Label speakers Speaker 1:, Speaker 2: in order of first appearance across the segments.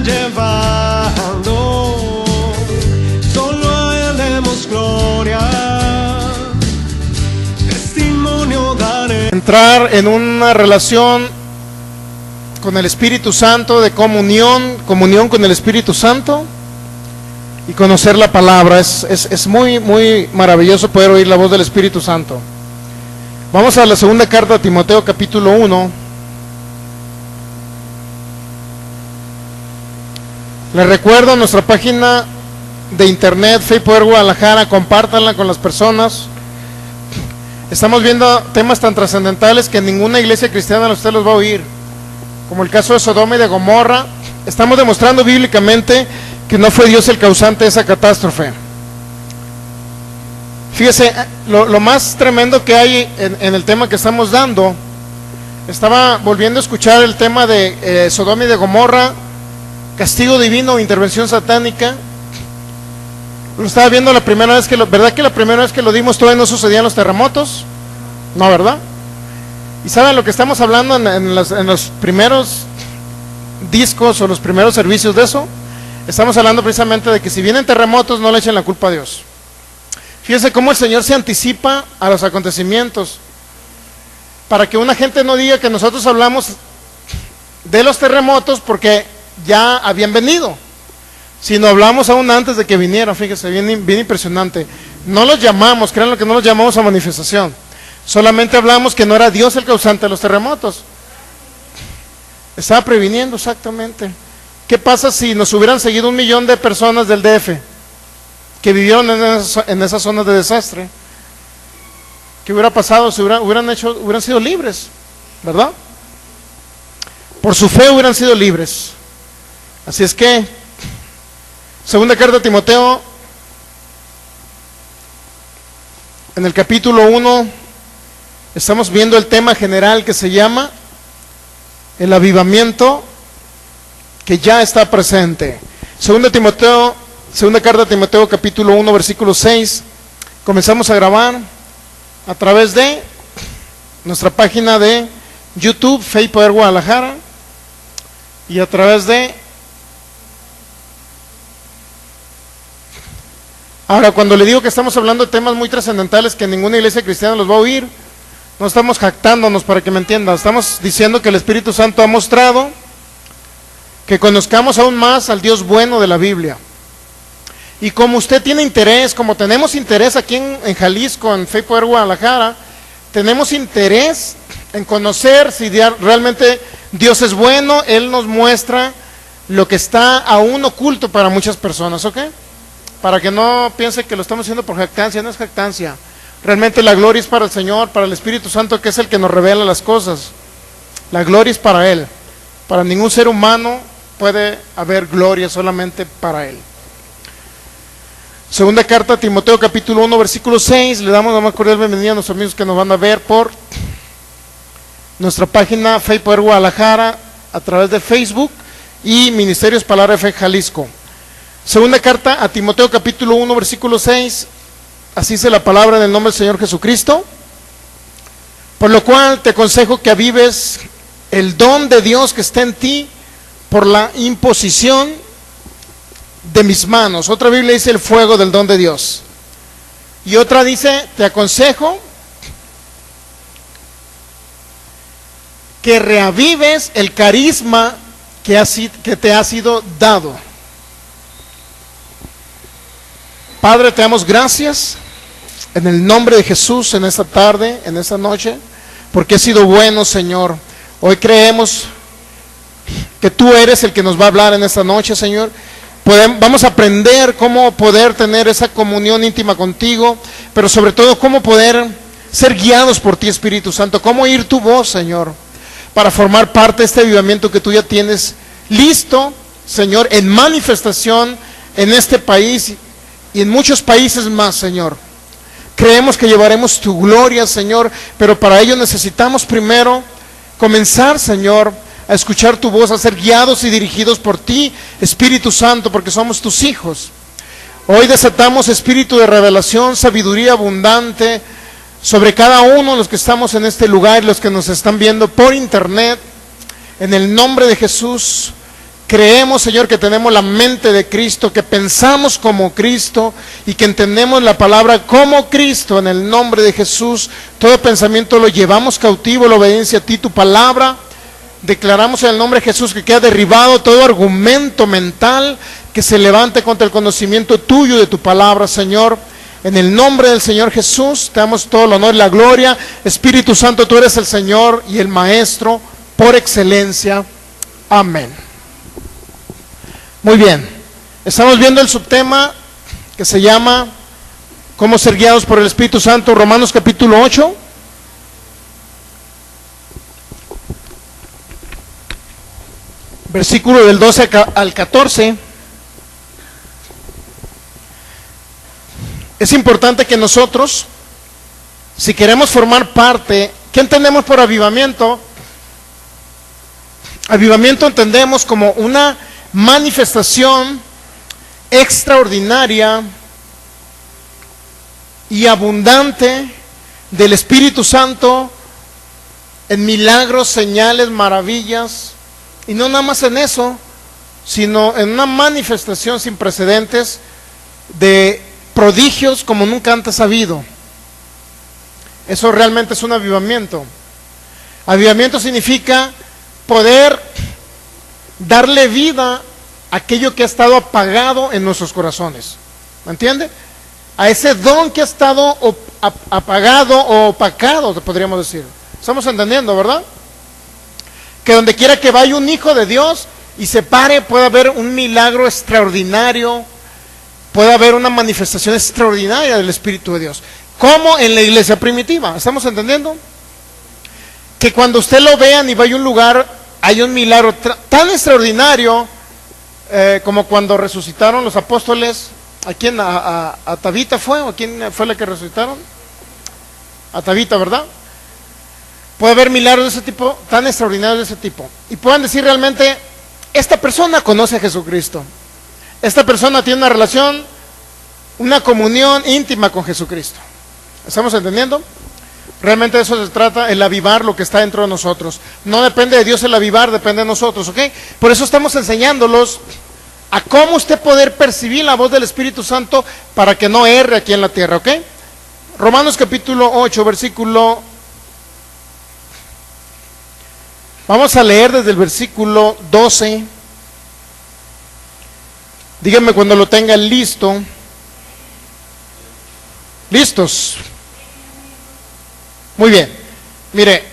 Speaker 1: llevando, solo a Él demos gloria, testimonio daré.
Speaker 2: Entrar en una relación con el Espíritu Santo, de comunión con el Espíritu Santo y conocer la palabra. Es muy, muy maravilloso poder oír la voz del Espíritu Santo. Vamos a la segunda carta a Timoteo, capítulo 1. Les recuerdo nuestra página de internet, Fe y Poder Guadalajara, compártanla con las personas. Estamos viendo temas tan trascendentales que ninguna iglesia cristiana usted los va a oír, como el caso de Sodoma y de Gomorra. Estamos demostrando bíblicamente que no fue Dios el causante de esa catástrofe. Fíjese, lo más tremendo que hay en el tema que estamos dando, estaba volviendo a escuchar el tema de Sodoma y de Gomorra, castigo divino, intervención satánica. Lo estaba viendo la primera vez ¿verdad que la primera vez que lo dimos todavía no sucedían los terremotos? No, ¿verdad? Y saben lo que estamos hablando en los primeros discos o los primeros servicios de eso. Estamos hablando precisamente de que si vienen terremotos no le echen la culpa a Dios. Fíjense cómo el Señor se anticipa a los acontecimientos, para que una gente no diga que nosotros hablamos de los terremotos porque ya habían venido, sino hablamos aún antes de que vinieran. Fíjense, bien impresionante. No los llamamos, créanlo que no los llamamos a manifestación, solamente hablamos que no era Dios el causante de los terremotos. Estaba previniendo exactamente. ¿Qué pasa si nos hubieran seguido 1 millón de personas del DF que vivieron en esas zonas de desastre? ¿Qué hubiera pasado? Hubieran sido libres, ¿verdad? Por su fe hubieran sido libres. Así es que, segunda carta a Timoteo, en el capítulo 1, estamos viendo el tema general que se llama el avivamiento que ya está presente. Segunda carta a Timoteo, capítulo 1, versículo 6. Comenzamos a grabar a través de nuestra página de YouTube, Fe y Poder Guadalajara, y a través de... Ahora, cuando le digo que estamos hablando de temas muy trascendentales que ninguna iglesia cristiana los va a oír, no estamos jactándonos, para que me entiendan. Estamos diciendo que el Espíritu Santo ha mostrado que conozcamos aún más al Dios bueno de la Biblia. Y como usted tiene interés, como tenemos interés aquí en Jalisco, en Fe y Poder Guadalajara, tenemos interés en conocer si realmente Dios es bueno. Él nos muestra lo que está aún oculto para muchas personas, ¿ok? Para que no piense que lo estamos haciendo por jactancia. No es jactancia. Realmente la gloria es para el Señor, para el Espíritu Santo, que es el que nos revela las cosas. La gloria es para Él. Para ningún ser humano puede haber gloria, solamente para Él. Segunda carta a Timoteo, capítulo 1, versículo 6. Le damos la más cordial bienvenida a nuestros amigos que nos van a ver por nuestra página Fe y Poder Guadalajara, a través de Facebook, y Ministerios Palabra de Fe Jalisco. Segunda carta a Timoteo, capítulo 1, versículo 6. Así dice la palabra en el nombre del Señor Jesucristo. Por lo cual te aconsejo que avives el don de Dios que está en ti por la imposición de mis manos. Otra Biblia dice el fuego del don de Dios. Y otra dice, te aconsejo que reavives el carisma que te ha sido dado. Padre, te damos gracias en el nombre de Jesús en esta tarde, en esta noche, porque has sido bueno, Señor. Hoy creemos que tú eres el que nos va a hablar en esta noche, Señor. Vamos a aprender cómo poder tener esa comunión íntima contigo, pero sobre todo cómo poder ser guiados por ti, Espíritu Santo, cómo oír tu voz, Señor, para formar parte de este avivamiento que tú ya tienes listo, Señor, en manifestación en este país y en muchos países más, Señor. Creemos que llevaremos tu gloria, Señor, pero para ello necesitamos primero comenzar, Señor, a escuchar tu voz, a ser guiados y dirigidos por ti, Espíritu Santo, porque somos tus hijos. Hoy desatamos espíritu de revelación, sabiduría abundante sobre cada uno de los que estamos en este lugar y los que nos están viendo por internet. En el nombre de Jesús, Creemos, Señor, que tenemos la mente de Cristo, que pensamos como Cristo y que entendemos la palabra como Cristo. En el nombre de Jesús, todo pensamiento lo llevamos cautivo, la obediencia a ti, tu palabra. Declaramos en el nombre de Jesús que queda derribado todo argumento mental que se levante contra el conocimiento tuyo de tu palabra, Señor. En el nombre del Señor Jesús, te damos todo el honor y la gloria. Espíritu Santo, tú eres el Señor y el Maestro por excelencia. Amén. Muy bien, estamos viendo el subtema que se llama ¿cómo ser guiados por el Espíritu Santo? Romanos capítulo 8. Versículo del 12 al 14. Es importante que nosotros, si queremos formar parte, ¿qué entendemos por avivamiento? Avivamiento entendemos como una manifestación extraordinaria y abundante del Espíritu Santo en milagros, señales, maravillas, y no nada más en eso, sino en una manifestación sin precedentes de prodigios como nunca antes ha habido. Eso realmente es un avivamiento. Avivamiento significa poder darle vida a aquello que ha estado apagado en nuestros corazones. ¿Me entiende? A ese don que ha estado apagado o opacado, podríamos decir. Estamos entendiendo, ¿verdad? Que donde quiera que vaya un hijo de Dios y se pare, puede haber un milagro extraordinario, puede haber una manifestación extraordinaria del Espíritu de Dios. Como en la iglesia primitiva. ¿Estamos entendiendo? Que cuando usted lo vean y vaya a un lugar, hay un milagro tan extraordinario como cuando resucitaron los apóstoles. ¿A quién? ¿A Tabita fue? ¿O quién fue la que resucitaron? A Tabita, ¿verdad? Puede haber milagros de ese tipo, tan extraordinarios de ese tipo. Y puedan decir realmente, esta persona conoce a Jesucristo. Esta persona tiene una relación, una comunión íntima con Jesucristo. ¿Estamos entendiendo? Realmente de eso se trata, el avivar lo que está dentro de nosotros. No depende de Dios el avivar, depende de nosotros, ¿ok? Por eso estamos enseñándolos a cómo usted poder percibir la voz del Espíritu Santo para que no erre aquí en la tierra, ¿ok? Romanos capítulo 8, versículo... Vamos a leer desde el versículo 12. Díganme cuando lo tengan listo. ¿Listos? Muy bien, mire,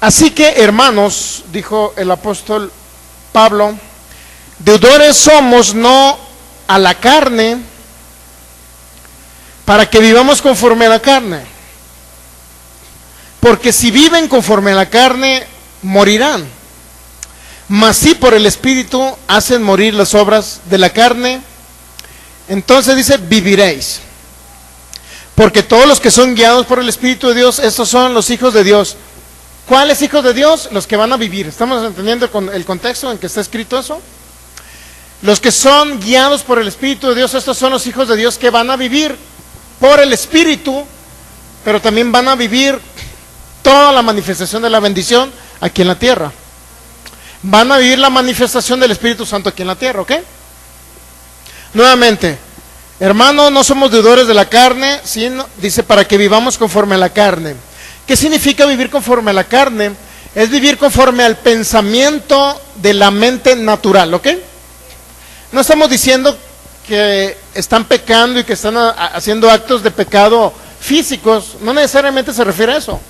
Speaker 2: así que hermanos, dijo el apóstol Pablo, deudores somos no a la carne, para que vivamos conforme a la carne, porque si viven conforme a la carne, morirán, mas si por el Espíritu hacen morir las obras de la carne, entonces dice, viviréis. Porque todos los que son guiados por el Espíritu de Dios, estos son los hijos de Dios. ¿Cuáles hijos de Dios? Los que van a vivir. ¿Estamos entendiendo el contexto en que está escrito eso? Los que son guiados por el Espíritu de Dios, estos son los hijos de Dios que van a vivir por el Espíritu, pero también van a vivir toda la manifestación de la bendición aquí en la tierra. Van a vivir la manifestación del Espíritu Santo aquí en la tierra, ¿ok? Nuevamente, hermanos, no somos deudores de la carne, sino, dice, para que vivamos conforme a la carne. ¿Qué significa vivir conforme a la carne? Es vivir conforme al pensamiento de la mente natural, ¿ok? No estamos diciendo que están pecando y que están haciendo actos de pecado físicos, no necesariamente se refiere a eso.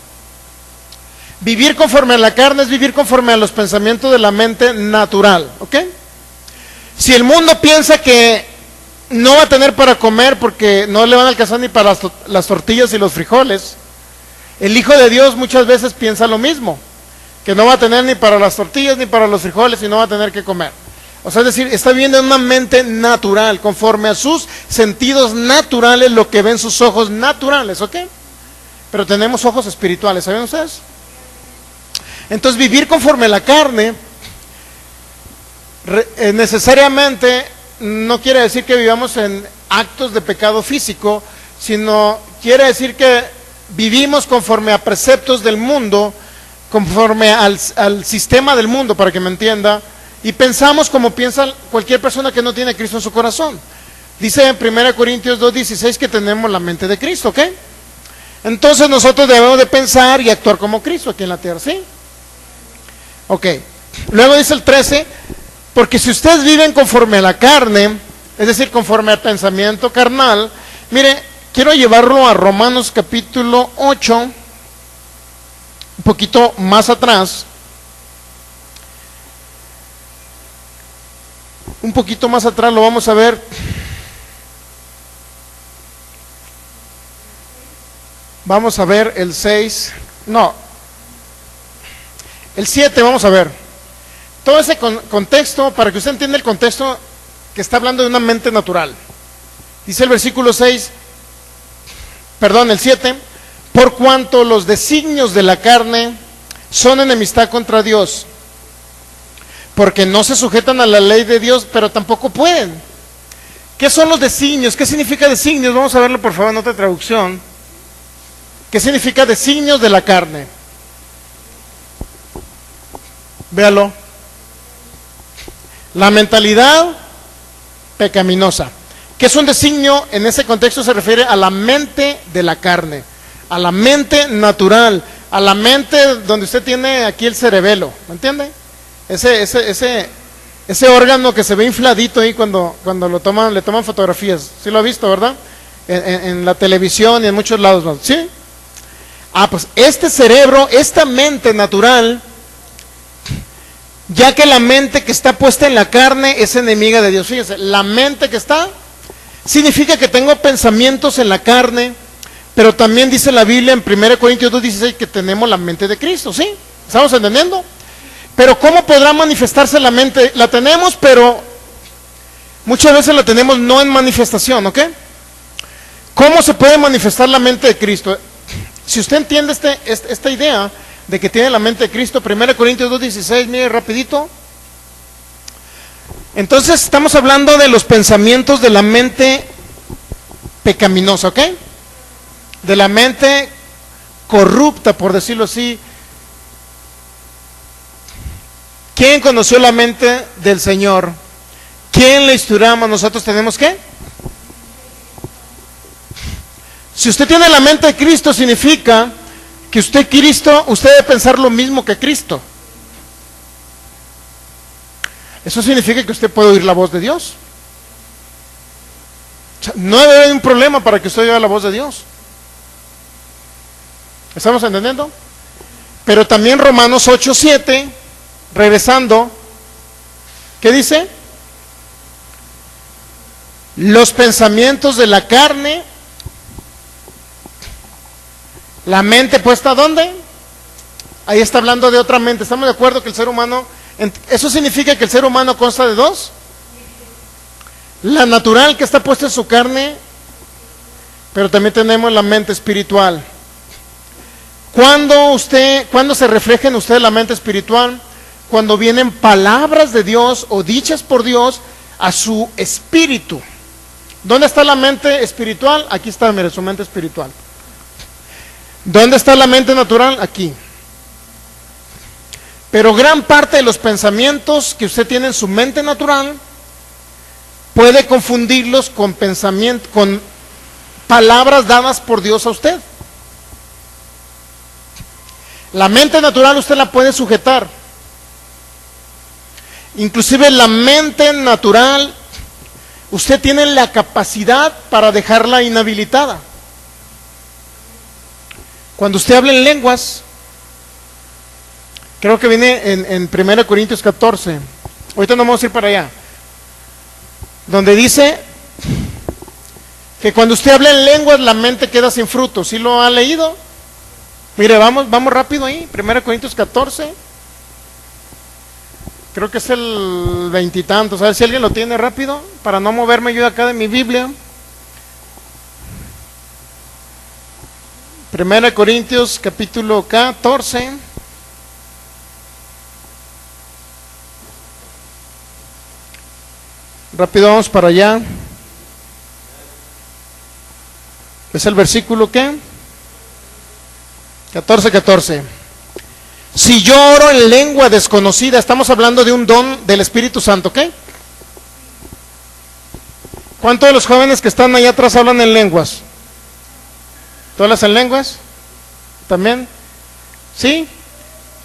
Speaker 2: Vivir conforme a la carne es vivir conforme a los pensamientos de la mente natural, ¿ok? Si el mundo piensa que no va a tener para comer porque no le van a alcanzar ni para las tortillas y los frijoles, el Hijo de Dios muchas veces piensa lo mismo, que no va a tener ni para las tortillas ni para los frijoles y no va a tener que comer. O sea, es decir, está viendo en una mente natural, conforme a sus sentidos naturales, lo que ven sus ojos naturales, ¿ok? Pero tenemos ojos espirituales, ¿saben ustedes? Entonces, vivir conforme a la carne necesariamente no quiere decir que vivamos en actos de pecado físico, sino quiere decir que vivimos conforme a preceptos del mundo, conforme al sistema del mundo, para que me entienda, y pensamos como piensa cualquier persona que no tiene a Cristo en su corazón. Dice en 1 Corintios 2:16 que tenemos la mente de Cristo, ¿ok? Entonces nosotros debemos de pensar y actuar como Cristo aquí en la tierra, ¿sí? Ok. Luego dice el 13, porque si ustedes viven conforme a la carne, es decir, conforme al pensamiento carnal, mire, quiero llevarlo a Romanos capítulo 8, un poquito más atrás. Un poquito más atrás lo vamos a ver. Vamos a ver el 6, no, el 7 vamos a ver. Todo ese contexto, para que usted entienda el contexto, que está hablando de una mente natural. Dice el versículo 6, perdón, el 7, por cuanto los designios de la carne son enemistad contra Dios, porque no se sujetan a la ley de Dios, pero tampoco pueden. ¿Qué son los designios? ¿Qué significa designios? Vamos a verlo por favor en otra traducción. ¿Qué significa designios de la carne? Véalo. La mentalidad pecaminosa. ¿Qué es un designio? En ese contexto se refiere a la mente de la carne, a la mente natural, a la mente donde usted tiene aquí el cerebelo, ¿me entiende? Ese órgano que se ve infladito ahí cuando le toman fotografías. ¿Sí lo ha visto, verdad? En la televisión y en muchos lados, ¿no? ¿Sí? Pues este cerebro, esta mente natural, ya que la mente que está puesta en la carne es enemiga de Dios. Fíjense, la mente que está, significa que tengo pensamientos en la carne, pero también dice la Biblia en 1 Corintios 2:16 que tenemos la mente de Cristo, ¿sí? ¿Estamos entendiendo? Pero ¿cómo podrá manifestarse la mente? La tenemos, pero muchas veces la tenemos no en manifestación, ¿ok? ¿Cómo se puede manifestar la mente de Cristo? Si usted entiende esta idea de que tiene la mente de Cristo, 1 Corintios 2:16, mire rapidito. Entonces estamos hablando de los pensamientos de la mente pecaminosa, ¿ok? De la mente corrupta, por decirlo así. ¿Quién conoció la mente del Señor? ¿Quién le instruyamos? Nosotros tenemos ¿qué? Si usted tiene la mente de Cristo, significa que usted debe pensar lo mismo que Cristo. Eso significa que usted puede oír la voz de Dios. O sea, no debe haber un problema para que usted oiga la voz de Dios. ¿Estamos entendiendo? Pero también Romanos 8:7, regresando, ¿qué dice? Los pensamientos de la carne, la mente puesta ¿dónde? Ahí está hablando de otra mente. ¿Estamos de acuerdo que el ser humano, eso significa que el ser humano consta de dos? La natural que está puesta en su carne, pero también tenemos la mente espiritual. ¿Cuándo se refleja en usted la mente espiritual? Cuando vienen palabras de Dios o dichas por Dios a su espíritu. ¿Dónde está la mente espiritual? Aquí está, mire, su mente espiritual. ¿Dónde está la mente natural? Aquí. Pero gran parte de los pensamientos que usted tiene en su mente natural puede confundirlos con palabras dadas por Dios a usted. La mente natural usted la puede sujetar. Inclusive la mente natural, usted tiene la capacidad para dejarla inhabilitada. Cuando usted habla en lenguas, creo que viene en 1 Corintios 14, ahorita no vamos a ir para allá, donde dice que cuando usted habla en lenguas la mente queda sin fruto. ¿Sí lo ha leído? Mire, vamos rápido ahí, 1 Corintios 14, creo que es el 20 y tantos, a ver si alguien lo tiene rápido, para no moverme yo acá de mi Biblia. 1 Corintios capítulo 14. Rápido vamos para allá. ¿Es el versículo qué? 14. Si yo oro en lengua desconocida, estamos hablando de un don del Espíritu Santo, ¿ok? ¿Cuántos de los jóvenes que están allá atrás hablan en lenguas? ¿Tú hablas en lenguas? ¿También? ¿Sí?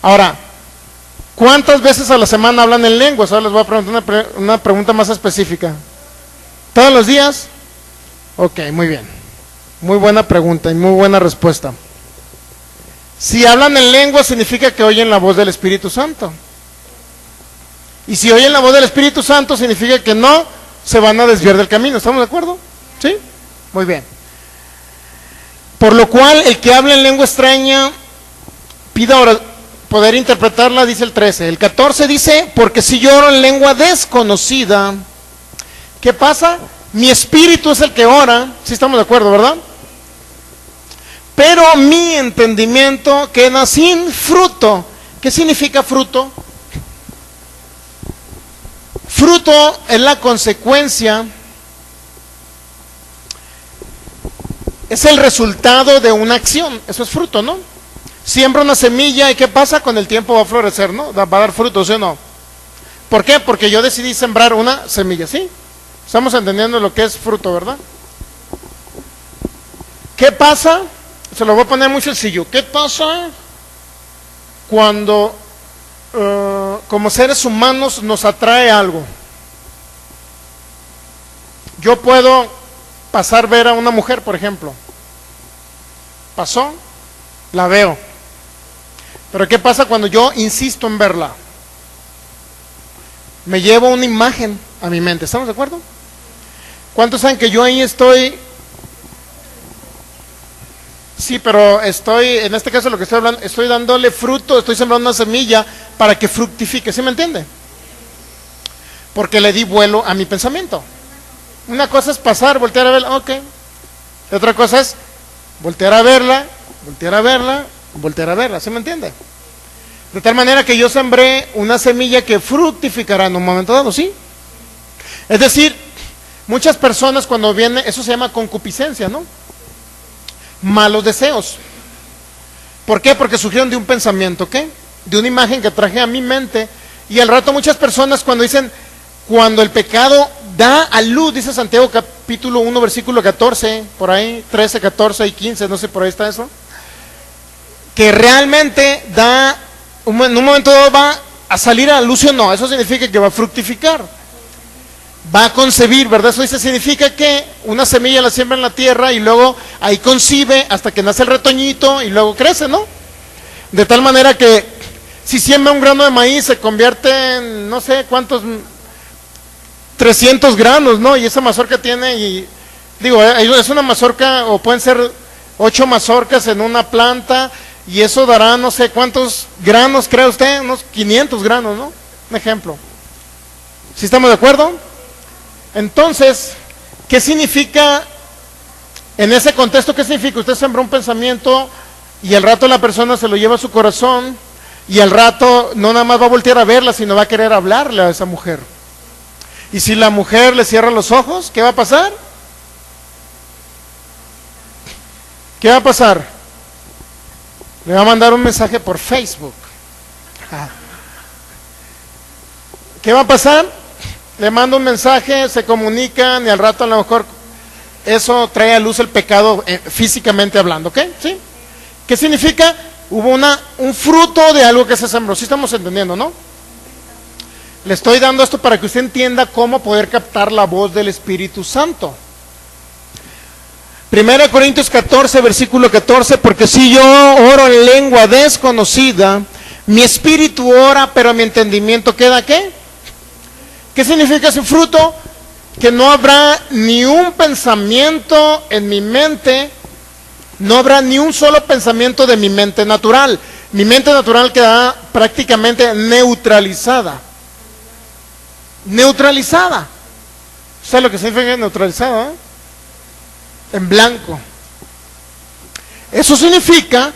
Speaker 2: Ahora, ¿cuántas veces a la semana hablan en lenguas? Ahora les voy a preguntar una pregunta más específica. ¿Todos los días? Ok, muy bien. Muy buena pregunta y muy buena respuesta. Si hablan en lengua significa que oyen la voz del Espíritu Santo. Y si oyen la voz del Espíritu Santo significa que no se van a desviar del camino. ¿Estamos de acuerdo? ¿Sí? Muy bien. Por lo cual el que habla en lengua extraña pida poder interpretarla, dice el 13. El 14 dice, porque si yo oro en lengua desconocida, ¿qué pasa? Mi espíritu es el que ora. Sí estamos de acuerdo, ¿verdad? Pero mi entendimiento queda sin fruto. ¿Qué significa fruto? Fruto es la consecuencia, es el resultado de una acción. Eso es fruto, ¿no? Siembra una semilla y ¿qué pasa? Con el tiempo va a florecer, ¿no? Va a dar fruto, ¿sí o no? ¿Por qué? Porque yo decidí sembrar una semilla, ¿sí? Estamos entendiendo lo que es fruto, ¿verdad? ¿Qué pasa? Se lo voy a poner muy sencillo. ¿Qué pasa cuando como seres humanos nos atrae algo? Yo puedo pasar ver a una mujer, por ejemplo. Pasó, la veo. Pero ¿qué pasa cuando yo insisto en verla? Me llevo una imagen a mi mente. ¿Estamos de acuerdo? ¿Cuántos saben que yo ahí estoy? Sí, pero estoy, en este caso lo que estoy hablando, estoy dándole fruto, estoy sembrando una semilla para que fructifique, ¿sí me entiende? Porque le di vuelo a mi pensamiento. Una cosa es pasar, voltear a verla, ok. Y otra cosa es voltear a verla, voltear a verla, voltear a verla, ¿sí me entiende? De tal manera que yo sembré una semilla que fructificará en un momento dado, ¿sí? Es decir, muchas personas cuando viene, eso se llama concupiscencia, ¿no? Malos deseos. ¿Por qué? Porque surgieron de un pensamiento, ¿qué? De una imagen que traje a mi mente. Y al rato muchas personas cuando dicen, cuando el pecado da a luz, dice Santiago capítulo 1 versículo 14, por ahí 13, 14 y 15, no sé, por ahí está eso, que realmente da, en un momento dado va a salir a luz o no, eso significa que va a fructificar. Va a concebir, ¿verdad? Eso significa que una semilla la siembra en la tierra y luego ahí concibe hasta que nace el retoñito y luego crece, ¿no? De tal manera que si siembra un grano de maíz se convierte en no sé cuántos, 300 granos, ¿no? Y esa mazorca tiene, y digo, es una mazorca o pueden ser 8 mazorcas en una planta y eso dará no sé cuántos granos, cree usted, unos 500 granos, ¿no? Un ejemplo. ¿Sí estamos de acuerdo? Entonces, ¿qué significa en ese contexto? ¿Qué significa? Usted sembró un pensamiento y al rato la persona se lo lleva a su corazón y al rato no nada más va a voltear a verla, sino va a querer hablarle a esa mujer. Y si la mujer le cierra los ojos, ¿qué va a pasar? ¿Qué va a pasar? Le va a mandar un mensaje por Facebook. ¿Qué va a pasar? Le manda un mensaje, se comunican y al rato a lo mejor eso trae a luz el pecado físicamente hablando, ¿ok? ¿Sí? ¿Qué significa? Hubo un fruto de algo que se sembró. ¿Sí estamos entendiendo, no? Le estoy dando esto para que usted entienda cómo poder captar la voz del Espíritu Santo. 1 Corintios 14, versículo 14, porque si yo oro en lengua desconocida, mi espíritu ora, pero mi entendimiento queda, ¿qué? ¿Qué significa ese fruto? Que no habrá ni un pensamiento en mi mente, no habrá ni un solo pensamiento de mi mente natural. Mi mente natural queda prácticamente neutralizada. Neutralizada. ¿Sabe lo que significa neutralizada? En blanco. Eso significa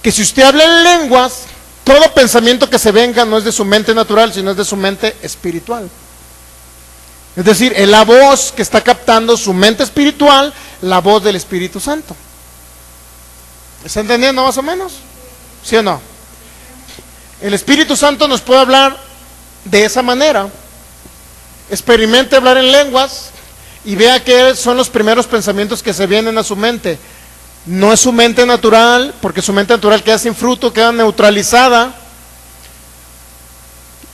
Speaker 2: que si usted habla en lenguas, todo pensamiento que se venga no es de su mente natural, sino es de su mente espiritual. Es decir, es la voz que está captando su mente espiritual, la voz del Espíritu Santo. ¿Está entendiendo más o menos? ¿Sí o no? El Espíritu Santo nos puede hablar de esa manera. Experimente hablar en lenguas y vea qué son los primeros pensamientos que se vienen a su mente. No es su mente natural, porque su mente natural queda sin fruto, queda neutralizada.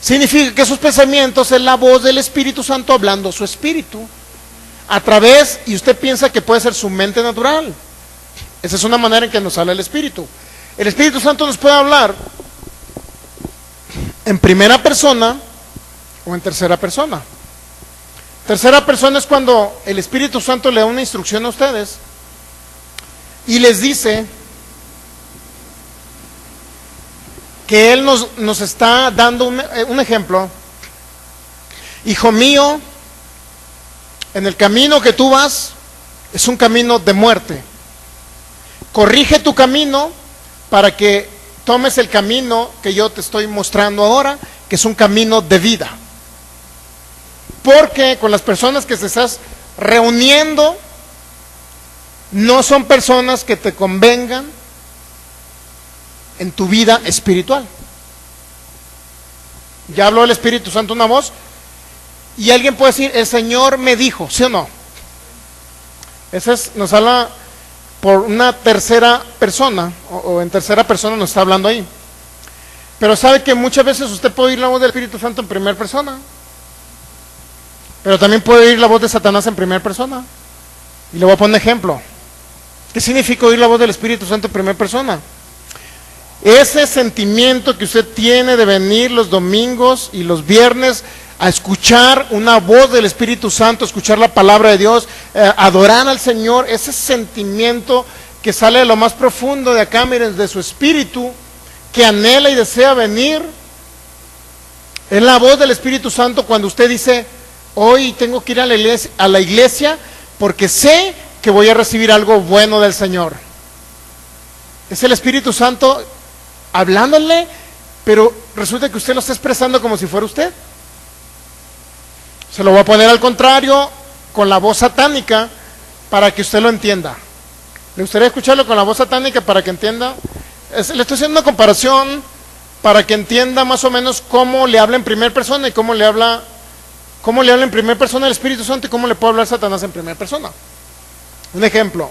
Speaker 2: Significa que esos pensamientos es la voz del Espíritu Santo hablando su espíritu a través, y usted piensa que puede ser su mente natural. Esa es una manera en que nos habla el Espíritu. El Espíritu Santo nos puede hablar en primera persona o en tercera persona. Tercera persona es cuando el Espíritu Santo le da una instrucción a ustedes y les dice que Él nos está dando un ejemplo. Hijo mío, en el camino que tú vas es un camino de muerte. Corrige tu camino para que tomes el camino que yo te estoy mostrando ahora, que es un camino de vida. Porque con las personas que te estás reuniendo no son personas que te convengan en tu vida espiritual. Ya habló el Espíritu Santo una voz y alguien puede decir, el Señor me dijo, ¿sí o no? Ese nos habla por una tercera persona, o en tercera persona nos está hablando ahí. Pero sabe que muchas veces usted puede oír la voz del Espíritu Santo en primera persona, pero también puede oír la voz de Satanás en primera persona. Y le voy a poner ejemplo. ¿Qué significa oír la voz del Espíritu Santo en primera persona? Ese sentimiento que usted tiene de venir los domingos y los viernes a escuchar una voz del Espíritu Santo, escuchar la palabra de Dios, adorar al Señor, ese sentimiento que sale de lo más profundo de acá, miren, de su espíritu, que anhela y desea venir, es la voz del Espíritu Santo cuando usted dice, hoy tengo que ir a la iglesia porque sé que voy a recibir algo bueno del Señor. Es el Espíritu Santo hablándole, pero resulta que usted lo está expresando como si fuera usted. Se lo voy a poner al contrario, con la voz satánica, para que usted lo entienda. ¿Le gustaría escucharlo con la voz satánica para que entienda? Le estoy haciendo una comparación para que entienda más o menos cómo le habla en primera persona y cómo le habla en primera persona el Espíritu Santo y cómo le puede hablar Satanás en primera persona. Un ejemplo,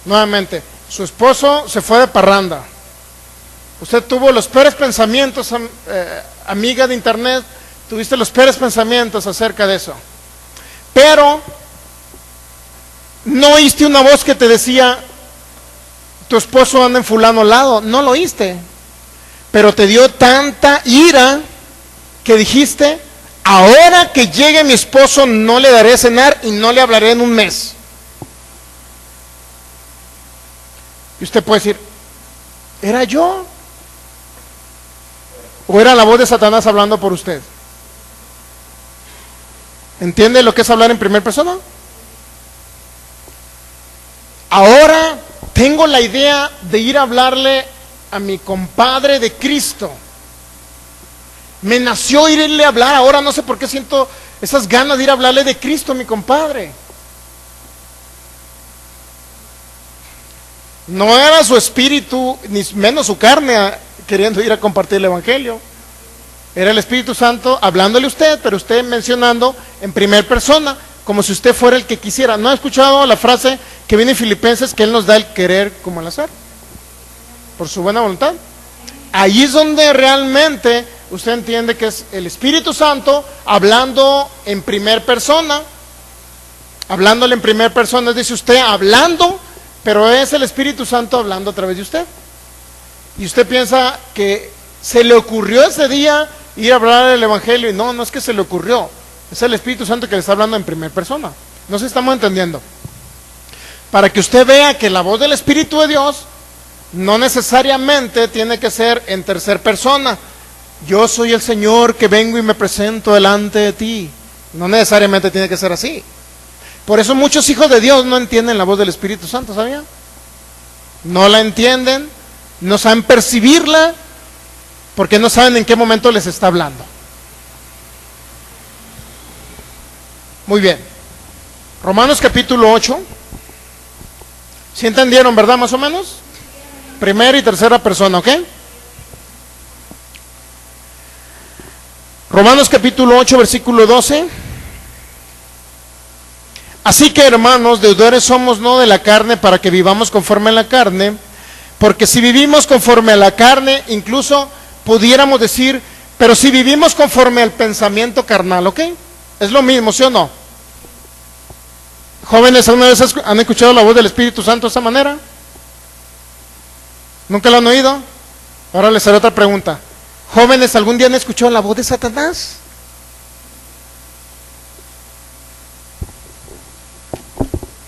Speaker 2: nuevamente, su esposo se fue de parranda. Usted tuvo los peores pensamientos, amiga de internet, tuviste los peores pensamientos acerca de eso. Pero no oíste una voz que te decía, tu esposo anda en fulano lado, no lo oíste. Pero te dio tanta ira que dijiste, ahora que llegue mi esposo no le daré cenar y no le hablaré en un mes. Y usted puede decir, ¿era yo? ¿O era la voz de Satanás hablando por usted? ¿Entiende lo que es hablar en primera persona? Ahora tengo la idea de ir a hablarle a mi compadre de Cristo. Me nació irle a hablar, ahora no sé por qué siento esas ganas de ir a hablarle de Cristo a mi compadre. No era su espíritu, ni menos su carne queriendo ir a compartir el Evangelio. Era el Espíritu Santo hablándole a usted, pero usted mencionando en primera persona, como si usted fuera el que quisiera. ¿No ha escuchado la frase que viene en Filipenses, que Él nos da el querer como el hacer? Por su buena voluntad. Ahí es donde realmente usted entiende que es el Espíritu Santo hablando en primera persona. Hablándole en primera persona, dice usted hablando, pero es el Espíritu Santo hablando a través de usted. Y usted piensa que se le ocurrió ese día ir a hablar el Evangelio, y no es que se le ocurrió, es el Espíritu Santo que le está hablando en primera persona. No sé si estamos entendiendo. Para que usted vea que la voz del Espíritu de Dios no necesariamente tiene que ser en tercera persona. Yo soy el Señor que vengo y me presento delante de ti. No necesariamente tiene que ser así. Por eso muchos hijos de Dios no entienden la voz del Espíritu Santo, ¿sabían? No la entienden, no saben percibirla, porque no saben en qué momento les está hablando. Muy bien. Romanos capítulo 8. ¿Sí entendieron, verdad, más o menos? Primera y tercera persona, ¿ok? Romanos capítulo 8, versículo 12. Así que, hermanos, deudores somos no de la carne para que vivamos conforme a la carne, porque si vivimos conforme a la carne, incluso pudiéramos decir, pero si vivimos conforme al pensamiento carnal, ¿ok? Es lo mismo, ¿sí o no? Jóvenes, ¿alguna vez han escuchado la voz del Espíritu Santo de esa manera? ¿Nunca la han oído? Ahora les haré otra pregunta. Jóvenes, ¿algún día han escuchado la voz de Satanás?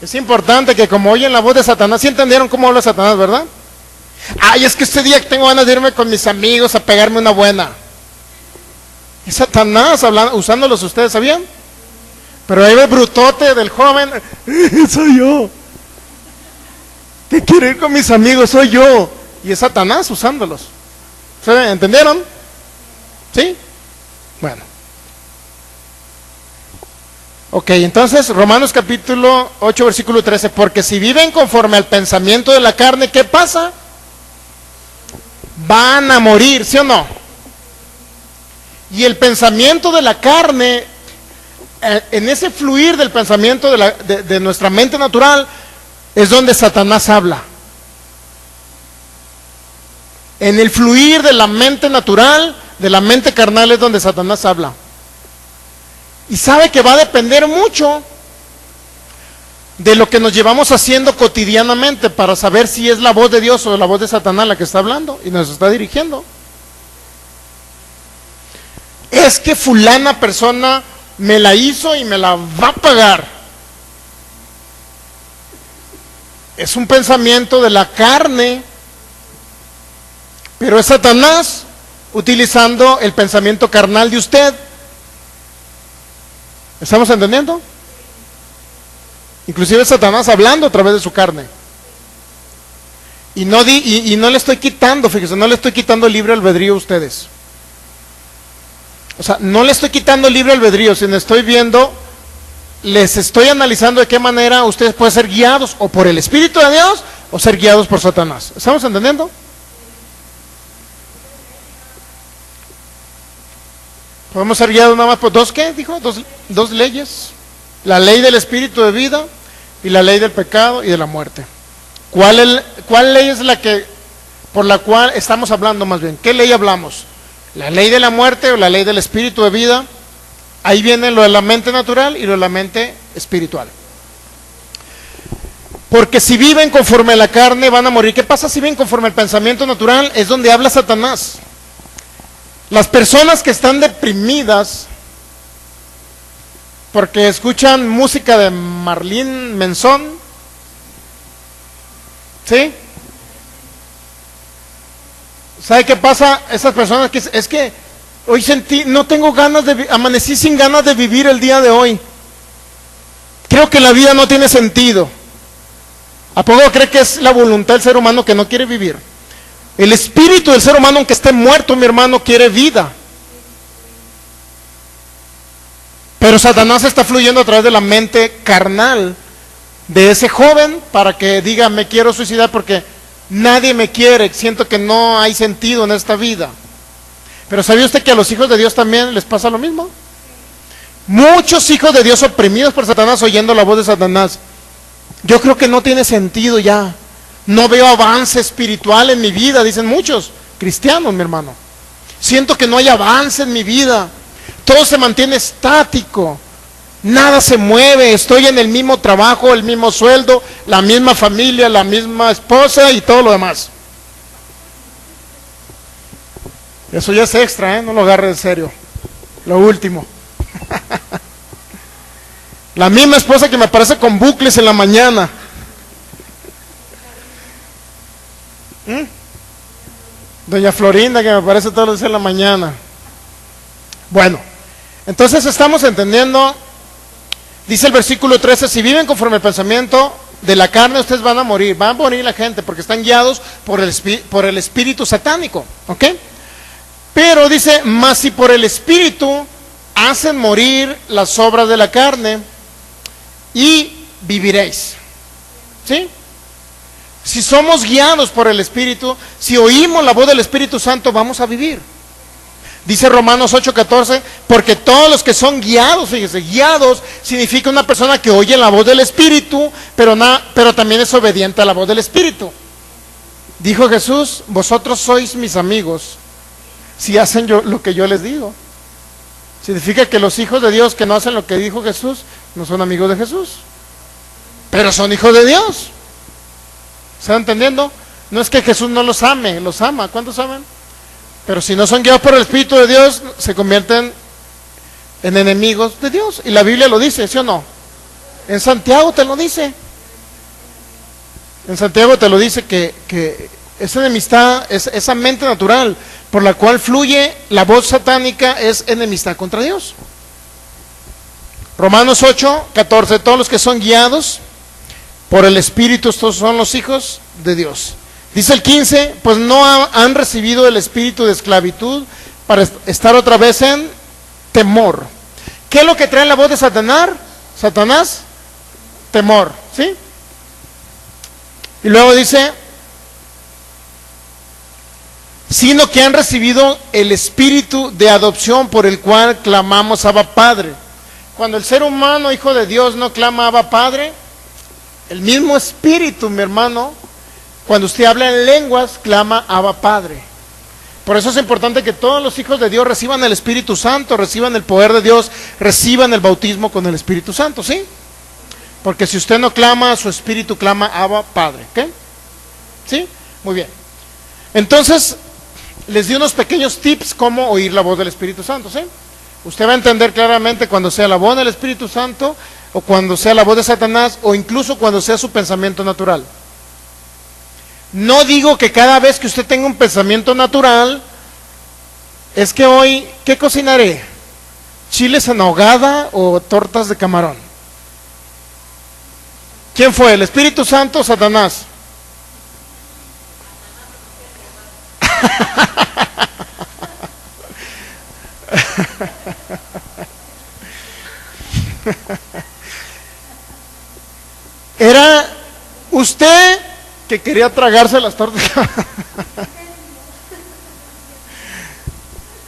Speaker 2: Es importante que como oyen la voz de Satanás, ¿sí entendieron cómo habla Satanás, verdad? Ay, es que este día tengo ganas de irme con mis amigos a pegarme una buena. Es Satanás hablando, usándolos ustedes, ¿sabían? Pero ahí ve el brutote del joven, soy yo. ¿Qué quiero ir con mis amigos? Soy yo. Y es Satanás usándolos. ¿Entendieron? ¿Sí? Bueno. Ok, entonces Romanos capítulo 8, versículo 13. Porque si viven conforme al pensamiento de la carne, ¿qué pasa? Van a morir, ¿sí o no? Y el pensamiento de la carne, en ese fluir del pensamiento de nuestra mente natural, es donde Satanás habla. En el fluir de la mente natural, de la mente carnal, es donde Satanás habla. Y sabe que va a depender mucho de lo que nos llevamos haciendo cotidianamente para saber si es la voz de Dios o la voz de Satanás la que está hablando y nos está dirigiendo. Es que fulana persona me la hizo y me la va a pagar. Es un pensamiento de la carne, pero es Satanás utilizando el pensamiento carnal de usted. ¿Estamos entendiendo? Inclusive Satanás hablando a través de su carne. Y no le estoy quitando, fíjese, no le estoy quitando libre albedrío a ustedes. O sea, no le estoy quitando libre albedrío, sino estoy viendo, les estoy analizando de qué manera ustedes pueden ser guiados o por el Espíritu de Dios o ser guiados por Satanás. ¿Estamos entendiendo? Podemos ser guiados nada más por dos, ¿qué? Dijo, dos leyes. La ley del espíritu de vida y la ley del pecado y de la muerte. ¿Cuál ley es por la cual estamos hablando más bien? ¿Qué ley hablamos? ¿La ley de la muerte o la ley del espíritu de vida? Ahí viene lo de la mente natural y lo de la mente espiritual. Porque si viven conforme a la carne van a morir. ¿Qué pasa si viven conforme al pensamiento natural? Es donde habla Satanás. Las personas que están deprimidas porque escuchan música de Marilyn Manson, ¿sí? ¿Sabe qué pasa? Esas personas que es que hoy no tengo ganas amanecí sin ganas de vivir el día de hoy. Creo que la vida no tiene sentido. ¿A poco cree que es la voluntad del ser humano que no quiere vivir? El espíritu del ser humano, aunque esté muerto, mi hermano, quiere vida. Pero Satanás está fluyendo a través de la mente carnal de ese joven para que diga, me quiero suicidar porque nadie me quiere, siento que no hay sentido en esta vida. Pero ¿sabía usted que a los hijos de Dios también les pasa lo mismo? Muchos hijos de Dios oprimidos por Satanás, oyendo la voz de Satanás. Yo creo que no tiene sentido ya. No veo avance espiritual en mi vida, dicen muchos cristianos, mi hermano. Siento que no hay avance en mi vida. Todo se mantiene estático. Nada se mueve. Estoy en el mismo trabajo, el mismo sueldo, la misma familia, la misma esposa y todo lo demás. Eso ya es extra, no lo agarre en serio. Lo último. La misma esposa que me aparece con bucles en la mañana. Doña Florinda que me aparece todos los días en la mañana. Bueno, entonces estamos entendiendo. Dice el versículo 13, si viven conforme al pensamiento de la carne, ustedes van a morir la gente, porque están guiados por el espíritu satánico, ¿ok? Pero dice, mas si por el espíritu hacen morir las obras de la carne, y viviréis, ¿sí? Si somos guiados por el Espíritu, si oímos la voz del Espíritu Santo, vamos a vivir. Dice Romanos 8:14, porque todos los que son guiados, fíjese, guiados significa una persona que oye la voz del Espíritu, pero también es obediente a la voz del Espíritu. Dijo Jesús, vosotros sois mis amigos si hacen lo que yo les digo. Significa que los hijos de Dios que no hacen lo que dijo Jesús, no son amigos de Jesús, pero son hijos de Dios. ¿Están entendiendo? No es que Jesús no los ame, los ama. ¿Cuántos aman? Pero si no son guiados por el Espíritu de Dios, se convierten en enemigos de Dios. Y la Biblia lo dice, ¿sí o no? En Santiago te lo dice. En Santiago te lo dice que esa enemistad, esa mente natural por la cual fluye la voz satánica es enemistad contra Dios. Romanos 8:14, todos los que son guiados por el Espíritu, estos son los hijos de Dios. Dice el 15, pues no han recibido el espíritu de esclavitud para estar otra vez en temor. ¿Qué es lo que trae la voz de Satanás? Temor, ¿sí? Y luego dice, sino que han recibido el espíritu de adopción por el cual clamamos Abba Padre. Cuando el ser humano, hijo de Dios, no clama Abba Padre, el mismo espíritu, mi hermano, cuando usted habla en lenguas, clama Abba Padre. Por eso es importante que todos los hijos de Dios reciban el Espíritu Santo, reciban el poder de Dios, reciban el bautismo con el Espíritu Santo, ¿sí? Porque si usted no clama, su espíritu clama Abba Padre, ¿ok? ¿Sí? Muy bien. Entonces, les di unos pequeños tips cómo oír la voz del Espíritu Santo, ¿sí? Usted va a entender claramente cuando sea la voz del Espíritu Santo, o cuando sea la voz de Satanás, o incluso cuando sea su pensamiento natural. No digo que cada vez que usted tenga un pensamiento natural, es que hoy, ¿qué cocinaré? ¿Chiles en ahogada o tortas de camarón? ¿Quién fue? ¿El Espíritu Santo o Satanás? Era usted que quería tragarse las tortas.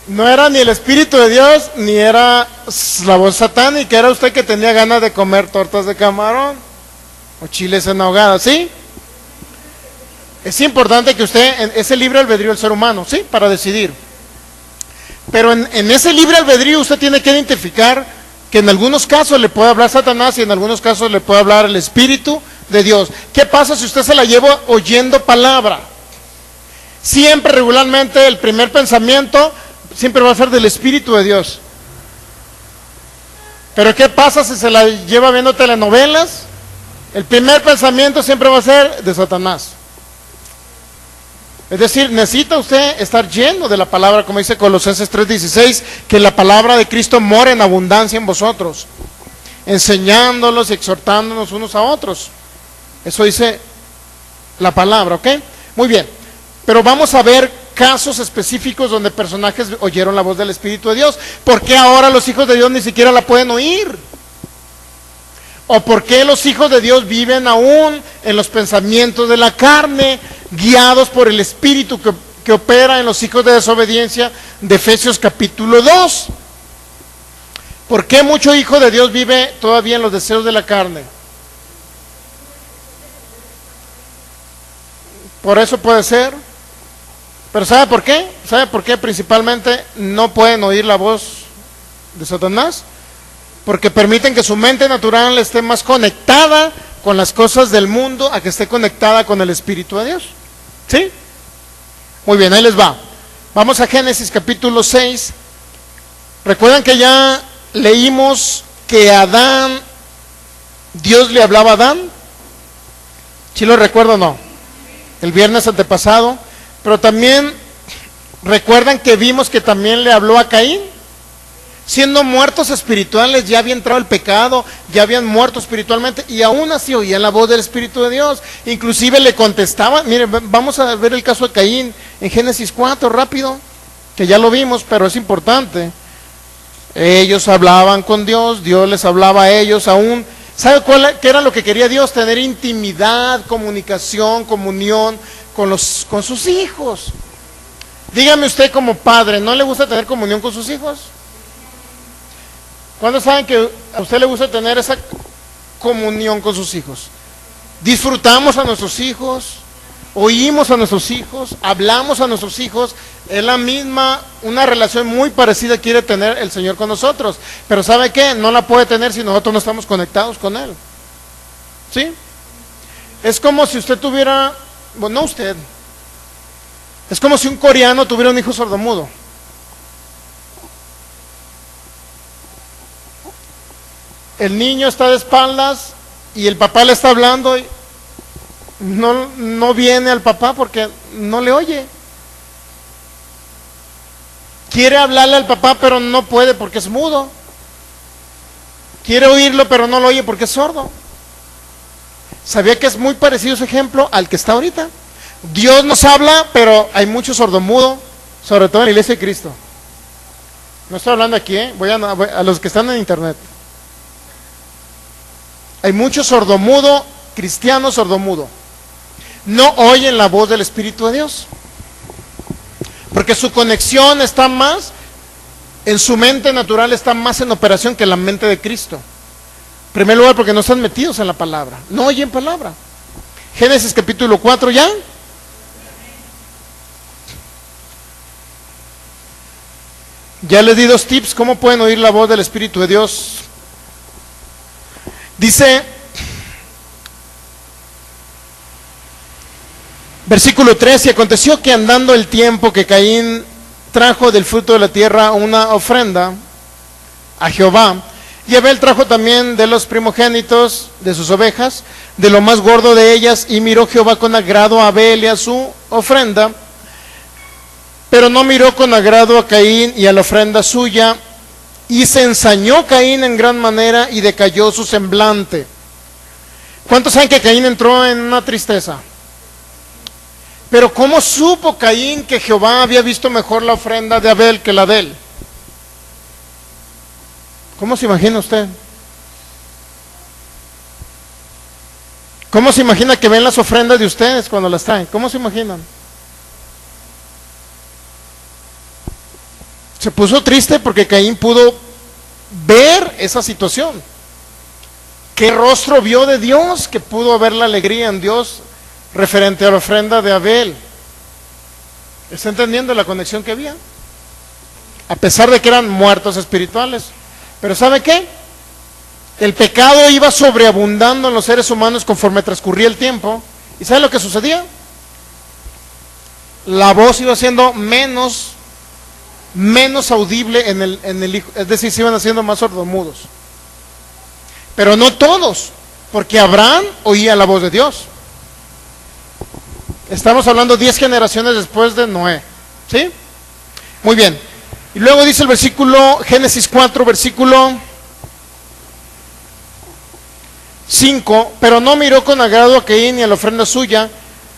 Speaker 2: No era ni el Espíritu de Dios, ni era la voz satánica, era usted que tenía ganas de comer tortas de camarón o chiles en ahogada, ¿sí? Es importante que usted, ese libre albedrío del ser humano, ¿sí? Para decidir. Pero en ese libre albedrío usted tiene que identificar que en algunos casos le puede hablar Satanás y en algunos casos le puede hablar el Espíritu de Dios. ¿Qué pasa si usted se la lleva oyendo palabra? Siempre, regularmente, el primer pensamiento siempre va a ser del Espíritu de Dios. Pero ¿qué pasa si se la lleva viendo telenovelas? El primer pensamiento siempre va a ser de Satanás. Es decir, necesita usted estar lleno de la palabra, como dice Colosenses 3:16, que la palabra de Cristo mora en abundancia en vosotros, enseñándolos y exhortándonos unos a otros. Eso dice la palabra, ¿ok? Muy bien, pero vamos a ver casos específicos donde personajes oyeron la voz del Espíritu de Dios. ¿Por qué ahora los hijos de Dios ni siquiera la pueden oír? ¿O por qué los hijos de Dios viven aún en los pensamientos de la carne, guiados por el Espíritu que opera en los hijos de desobediencia de Efesios capítulo 2? ¿Por qué mucho hijo de Dios vive todavía en los deseos de la carne? Por eso puede ser. Pero ¿sabe por qué? ¿Sabe por qué principalmente no pueden oír la voz de Satanás? Porque permiten que su mente natural esté más conectada con las cosas del mundo a que esté conectada con el Espíritu de Dios. ¿Sí? Muy bien, ahí les va. Vamos a Génesis capítulo 6. ¿Recuerdan que ya leímos que Adán, Dios le hablaba a Adán? ¿Sí lo recuerdo o no? El viernes antepasado. Pero también, ¿recuerdan que vimos que también le habló a Caín? Siendo muertos espirituales, ya había entrado el pecado, ya habían muerto espiritualmente, y aún así oían la voz del Espíritu de Dios. Inclusive le contestaban. Miren, vamos a ver el caso de Caín en Génesis 4, rápido, que ya lo vimos, pero es importante. Ellos hablaban con Dios, Dios les hablaba a ellos aún. ¿Sabe qué era lo que quería Dios? Tener intimidad, comunicación, comunión con sus hijos. Dígame usted como padre, ¿no le gusta tener comunión con sus hijos? ¿Cuándo saben que a usted le gusta tener esa comunión con sus hijos? Disfrutamos a nuestros hijos, oímos a nuestros hijos, hablamos a nuestros hijos. Es la misma, una relación muy parecida quiere tener el Señor con nosotros. Pero ¿sabe qué? No la puede tener si nosotros no estamos conectados con Él. ¿Sí? Es como si usted tuviera, bueno, no usted, es como si un coreano tuviera un hijo sordomudo. El niño está de espaldas y el papá le está hablando y no viene al papá porque no le oye. Quiere hablarle al papá pero no puede porque es mudo. Quiere oírlo pero no lo oye porque es sordo. ¿Sabía que es muy parecido ese ejemplo al que está ahorita? Dios nos habla, pero hay mucho sordomudo, sobre todo en la iglesia de Cristo. No estoy hablando aquí, voy a los que están en internet. Hay mucho sordomudo, cristiano sordomudo. No oyen la voz del Espíritu de Dios. Porque su conexión está más, en su mente natural está más en operación que la mente de Cristo. En primer lugar, porque no están metidos en la palabra, no oyen palabra. Génesis capítulo 4 ya. Ya les di 2 tips, ¿cómo pueden oír la voz del Espíritu de Dios? Dice, versículo 3, y aconteció que andando el tiempo que Caín trajo del fruto de la tierra una ofrenda a Jehová, y Abel trajo también de los primogénitos de sus ovejas, de lo más gordo de ellas, y miró Jehová con agrado a Abel y a su ofrenda, pero no miró con agrado a Caín y a la ofrenda suya, y se ensañó Caín en gran manera y decayó su semblante. ¿Cuántos saben que Caín entró en una tristeza? Pero ¿cómo supo Caín que Jehová había visto mejor la ofrenda de Abel que la de él? ¿Cómo se imagina usted? ¿Cómo se imagina que ven las ofrendas de ustedes cuando las traen? ¿Cómo se imaginan? Se puso triste porque Caín pudo ver esa situación. ¿Qué rostro vio de Dios? Que pudo ver la alegría en Dios referente a la ofrenda de Abel. ¿Está entendiendo la conexión que había? A pesar de que eran muertos espirituales. Pero ¿sabe qué? El pecado iba sobreabundando en los seres humanos conforme transcurría el tiempo. ¿Y sabe lo que sucedía? La voz iba siendo menos audible en el hijo, es decir, se iban haciendo más sordomudos. Pero no todos, porque Abraham oía la voz de Dios. Estamos hablando 10 generaciones después de Noé, ¿sí? Muy bien. Y luego dice el versículo, Génesis 4, versículo 5, pero no miró con agrado a Caín y a la ofrenda suya,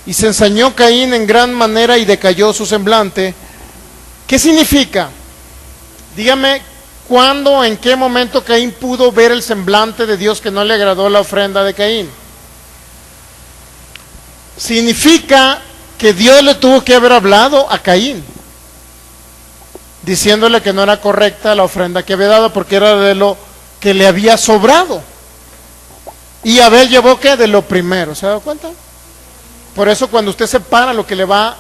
Speaker 2: y se ensañó Caín en gran manera y decayó su semblante. ¿Qué significa? Dígame, ¿cuándo, en qué momento Caín pudo ver el semblante de Dios que no le agradó la ofrenda de Caín? Significa que Dios le tuvo que haber hablado a Caín, diciéndole que no era correcta la ofrenda que había dado porque era de lo que le había sobrado. Y Abel llevó ¿qué? De lo primero, ¿se ha dado cuenta? Por eso cuando usted separa lo que le va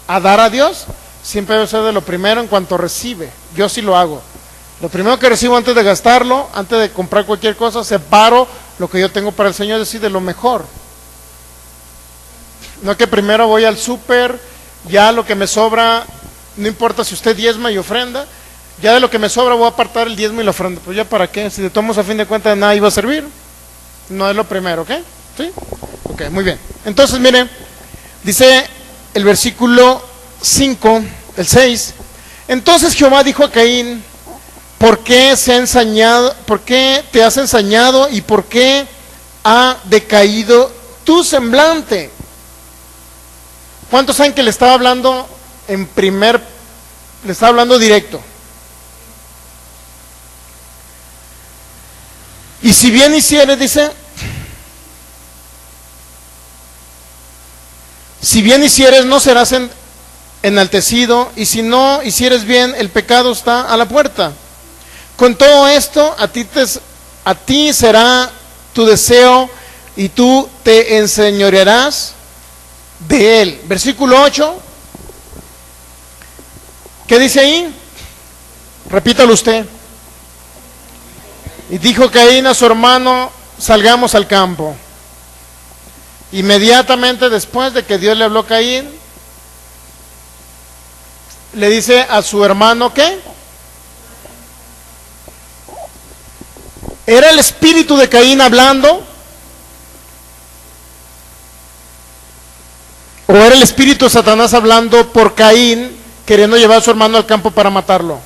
Speaker 2: a dar a Dios, siempre debe ser de lo primero en cuanto recibe. Yo sí lo hago. Lo primero que recibo antes de gastarlo, antes de comprar cualquier cosa, separo lo que yo tengo para el Señor, es decir, de lo mejor. No que primero voy al súper, ya lo que me sobra, no importa si usted diezma y ofrenda, ya de lo que me sobra voy a apartar el diezmo y la ofrenda. Pues ya para qué, si de tomos a fin de cuentas de nada iba a servir. No es lo primero, ¿ok? ¿Sí? Ok, muy bien. Entonces, miren, dice el versículo 5, el 6. Entonces Jehová dijo a Caín, ¿por qué te has ensañado y por qué ha decaído tu semblante? ¿Cuántos saben que le estaba hablando le estaba hablando directo? Y si bien hicieres, dice, si bien hicieres, no serás enaltecido, y si no hicieres bien, el pecado está a la puerta. Con todo esto, a ti será tu deseo y tú te enseñorearás de él. Versículo 8. ¿Qué dice ahí? Repítalo usted. Y dijo Caín a su hermano: salgamos al campo. Inmediatamente después de que Dios le habló a Caín, le dice a su hermano, ¿qué? ¿Era el espíritu de Caín hablando? ¿O era el espíritu de Satanás hablando por Caín, queriendo llevar a su hermano al campo para matarlo?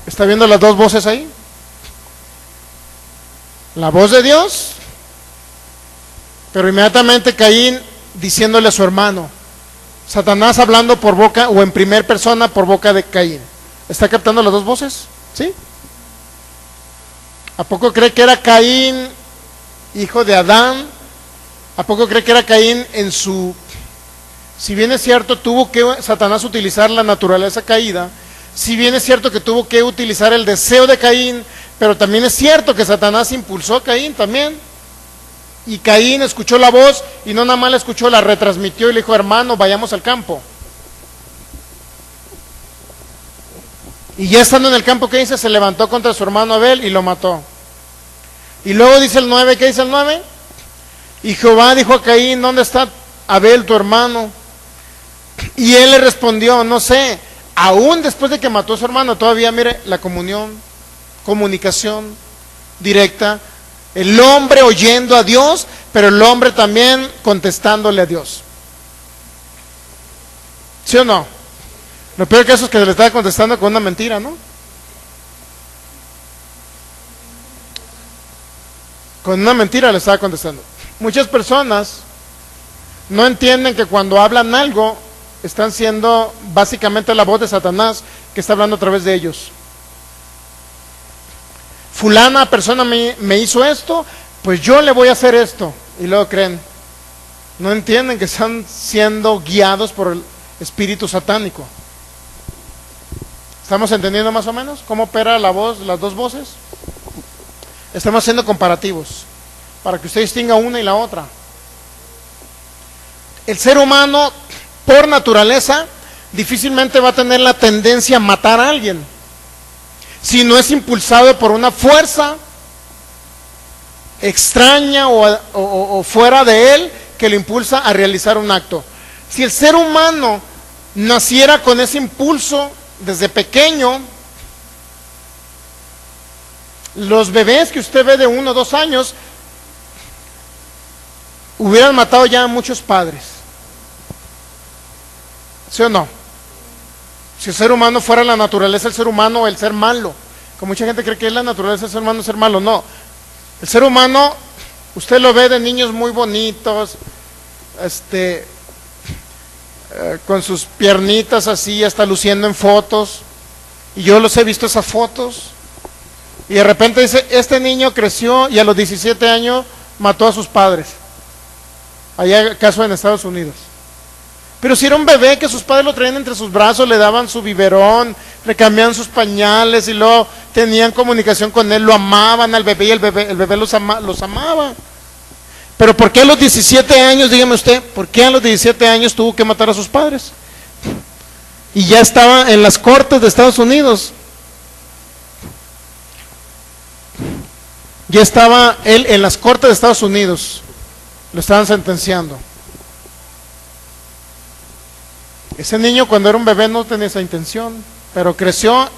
Speaker 2: ¿Está viendo las dos voces ahí? La voz de Dios, pero inmediatamente Caín diciéndole a su hermano. Satanás hablando por boca o en primer persona por boca de Caín. ¿Está captando las dos voces? ¿Sí? ¿A poco cree que era Caín, hijo de Adán? ¿A poco cree que era Caín en su... Si bien es cierto, tuvo que Satanás utilizar la naturaleza caída, si bien es cierto que tuvo que utilizar el deseo de Caín, pero también es cierto que Satanás impulsó a Caín también. Y Caín escuchó la voz y no nada más la escuchó, la retransmitió y le dijo: hermano, vayamos al campo. Y ya estando en el campo, ¿qué dice? Se levantó contra su hermano Abel y lo mató. Y luego dice el 9, ¿qué dice el 9? Y Jehová dijo a Caín: ¿dónde está Abel tu hermano? Y él le respondió: no sé. Aún después de que mató a su hermano, todavía, mire, la comunicación directa, el hombre oyendo a Dios, pero el hombre también contestándole a Dios. ¿Sí o no? Lo peor que eso es que le estaba contestando con una mentira, ¿no? Con una mentira le estaba contestando. Muchas personas no entienden que cuando hablan algo están siendo básicamente la voz de Satanás que está hablando a través de ellos. Fulana persona me hizo esto, pues yo le voy a hacer esto. Y luego creen. No entienden que están siendo guiados por el espíritu satánico. ¿Estamos entendiendo más o menos cómo opera la voz, las dos voces? Estamos haciendo comparativos para que usted distinga una y la otra. El ser humano, por naturaleza, difícilmente va a tener la tendencia a matar a alguien si no es impulsado por una fuerza extraña o fuera de él que le impulsa a realizar un acto. Si el ser humano naciera con ese impulso desde pequeño, los bebés que usted ve de 1 o 2 años hubieran matado ya a muchos padres. ¿Sí o no? Si el ser humano fuera la naturaleza del ser humano, el ser malo, como mucha gente cree que es la naturaleza del ser humano ser malo, no. El ser humano, usted lo ve de niños muy bonitos, con sus piernitas así, hasta luciendo en fotos, y yo los he visto esas fotos, y de repente dice: este niño creció y a los 17 años mató a sus padres, allá caso en Estados Unidos. Pero si era un bebé que sus padres lo traían entre sus brazos, le daban su biberón, le cambiaban sus pañales y luego tenían comunicación con él, lo amaban al bebé y el bebé los amaba. Pero ¿por qué a los 17 años, dígame usted, por qué a los 17 años tuvo que matar a sus padres? Y ya estaba en las cortes de Estados Unidos. Ya estaba él en las cortes de Estados Unidos. Lo estaban sentenciando. Ese niño cuando era un bebé no tenía esa intención, pero creció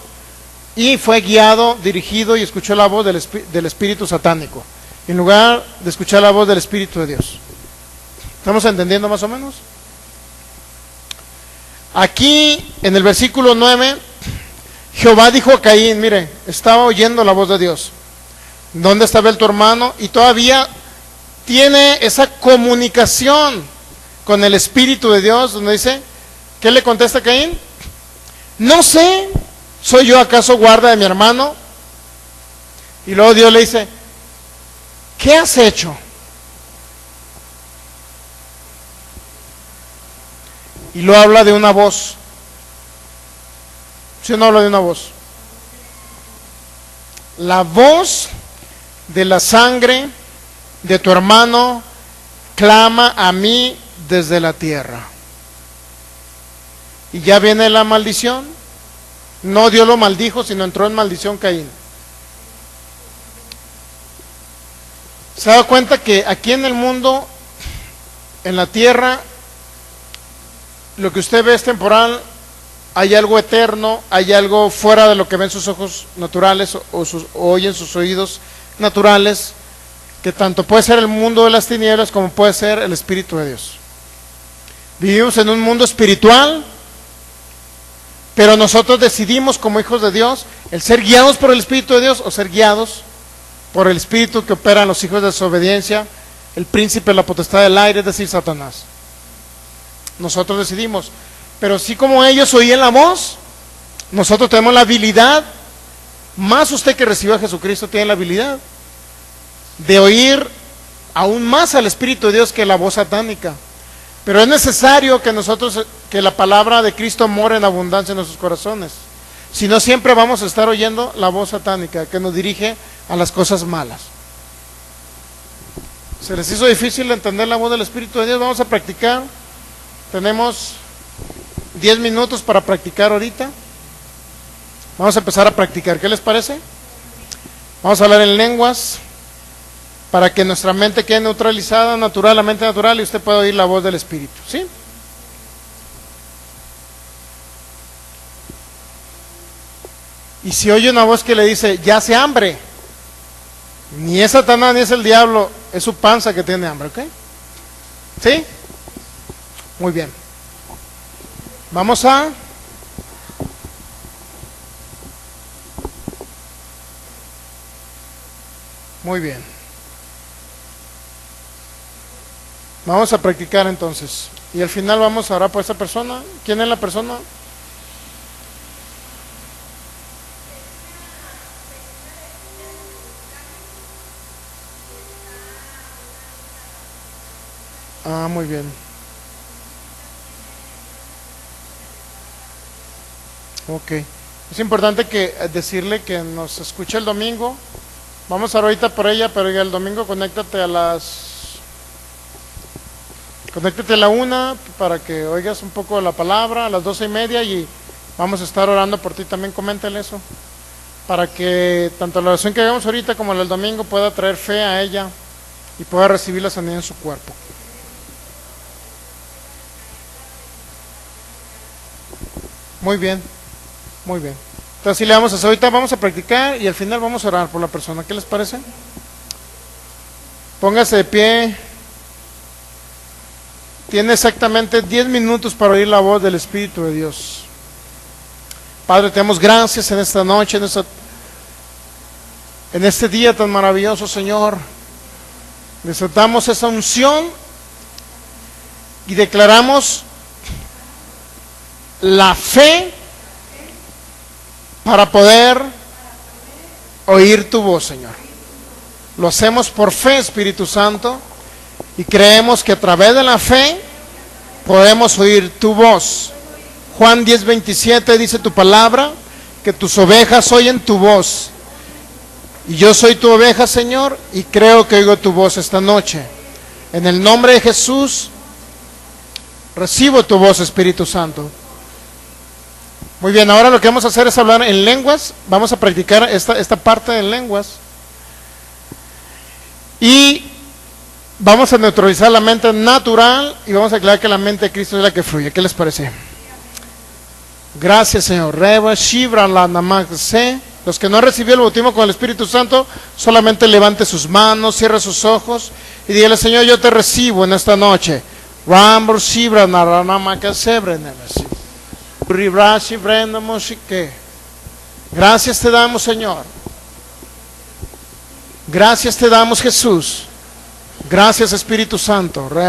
Speaker 2: y fue guiado, dirigido y escuchó la voz del espíritu satánico, en lugar de escuchar la voz del Espíritu de Dios. ¿Estamos entendiendo más o menos? Aquí en el versículo 9, Jehová dijo a Caín, mire, estaba oyendo la voz de Dios: ¿dónde está Abel tu hermano? Y todavía tiene esa comunicación con el Espíritu de Dios, donde dice, ¿qué le contesta Caín? No sé, ¿soy yo acaso guarda de mi hermano? Y luego Dios le dice, ¿qué has hecho? y lo habla de una voz. ¿Sí o no habla de una voz? La voz de la sangre de tu hermano clama a mí desde la tierra. Y ya viene la maldición. No Dios lo maldijo, sino entró en maldición Caín. ¿Se da cuenta que aquí en el mundo, en la tierra, lo que usted ve es temporal? Hay algo eterno, hay algo fuera de lo que ven sus ojos naturales o oyen sus oídos naturales, que tanto puede ser el mundo de las tinieblas como puede ser el Espíritu de Dios. Vivimos en un mundo espiritual, pero nosotros decidimos como hijos de Dios el ser guiados por el Espíritu de Dios o ser guiados por el Espíritu que opera en los hijos de desobediencia, el príncipe de la potestad del aire, es decir, Satanás. Nosotros decidimos, pero así como ellos oían la voz, nosotros tenemos la habilidad, más usted que recibió a Jesucristo tiene la habilidad de oír aún más al Espíritu de Dios que la voz satánica. Pero es necesario que nosotros, que la palabra de Cristo more en abundancia en nuestros corazones. Si no, siempre vamos a estar oyendo la voz satánica que nos dirige a las cosas malas. ¿Se les hizo difícil entender la voz del Espíritu de Dios? Vamos a practicar. Tenemos 10 minutos para practicar ahorita. Vamos a empezar a practicar. ¿Qué les parece? Vamos a hablar en lenguas, para que nuestra mente quede neutralizada, natural, la mente natural, y usted pueda oír la voz del Espíritu, ¿sí? Y si oye una voz que le dice, ya hace hambre, ni es Satanás ni es el diablo, es su panza que tiene hambre, ¿ok? ¿Sí? Muy bien. Vamos a... Muy bien. Vamos a practicar entonces. Y al final vamos a orar por esa persona. ¿Quién es la persona? Ah, muy bien. Ok. Es importante que decirle que nos escuche el domingo. Vamos a orar ahorita por ella, pero ya el domingo conéctate a la 1 para que oigas un poco de la palabra, a las 12:30, y vamos a estar orando por ti. También coméntale eso, para que tanto la oración que hagamos ahorita como la del domingo pueda traer fe a ella y pueda recibir la sanidad en su cuerpo. Muy bien, muy bien. Entonces así le vamos a hacer ahorita, vamos a practicar y al final vamos a orar por la persona. ¿Qué les parece? Póngase de pie. Tiene exactamente 10 minutos para oír la voz del Espíritu de Dios. Padre, te damos gracias en esta noche, en este día tan maravilloso, Señor. Desatamos esa unción y declaramos la fe para poder oír tu voz, Señor. Lo hacemos por fe, Espíritu Santo, y creemos que a través de la fe podemos oír tu voz. Juan 10:27 dice tu palabra, que tus ovejas oyen tu voz. Y yo soy tu oveja, Señor, y creo que oigo tu voz esta noche. En el nombre de Jesús, recibo tu voz, Espíritu Santo. Muy bien, ahora lo que vamos a hacer es hablar en lenguas. Vamos a practicar esta parte de lenguas. Y vamos a neutralizar la mente natural y vamos a aclarar que la mente de Cristo es la que fluye. ¿Qué les parece? Gracias, Señor. Los que no han recibido el bautismo con el Espíritu Santo, solamente levante sus manos, cierre sus ojos y dígale, Señor, yo te recibo en esta noche. Gracias te damos, Señor. Gracias te damos, Jesús. Gracias, Espíritu Santo. Te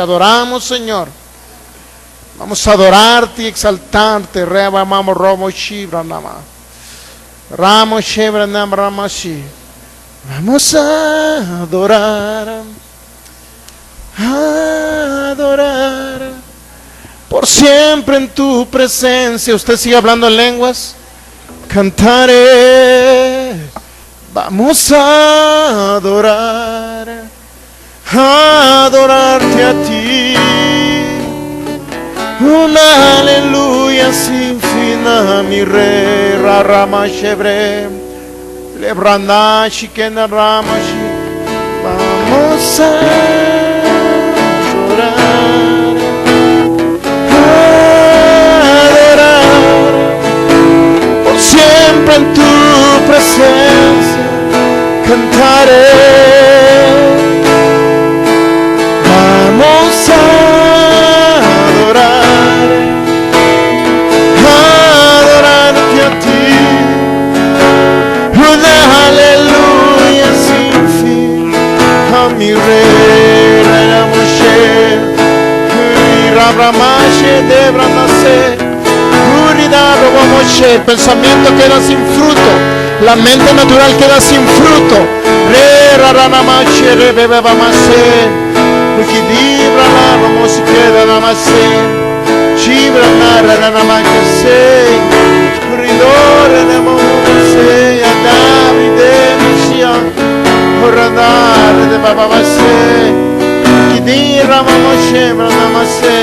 Speaker 2: adoramos, Señor. Vamos a adorarte y exaltarte. Vamos a adorar adorar. Por siempre en tu presencia. Usted sigue hablando en lenguas. Cantaré. Vamos a adorar. Adorarte a ti. Una aleluya sin fin a mi rey. Rama shebre. Lebranashi kenaramashi. Vamos a adorar, por siempre en tu presencia cantaré. Vamos a adorar, adorarte a ti, una aleluya sin fin a mi rey, la Moshe, Rabramashe, debra nacer, Moshe, el pensamiento queda sin fruto, la mente natural queda sin fruto, Re Raramache, Rebebe Bamase, Wikidibra Ramos queda Namase, Chibra Nara Namakase, Ridore Nemose, Adavi de Misia, Horadar de Babamase, Kidira Mamoshe, Namase,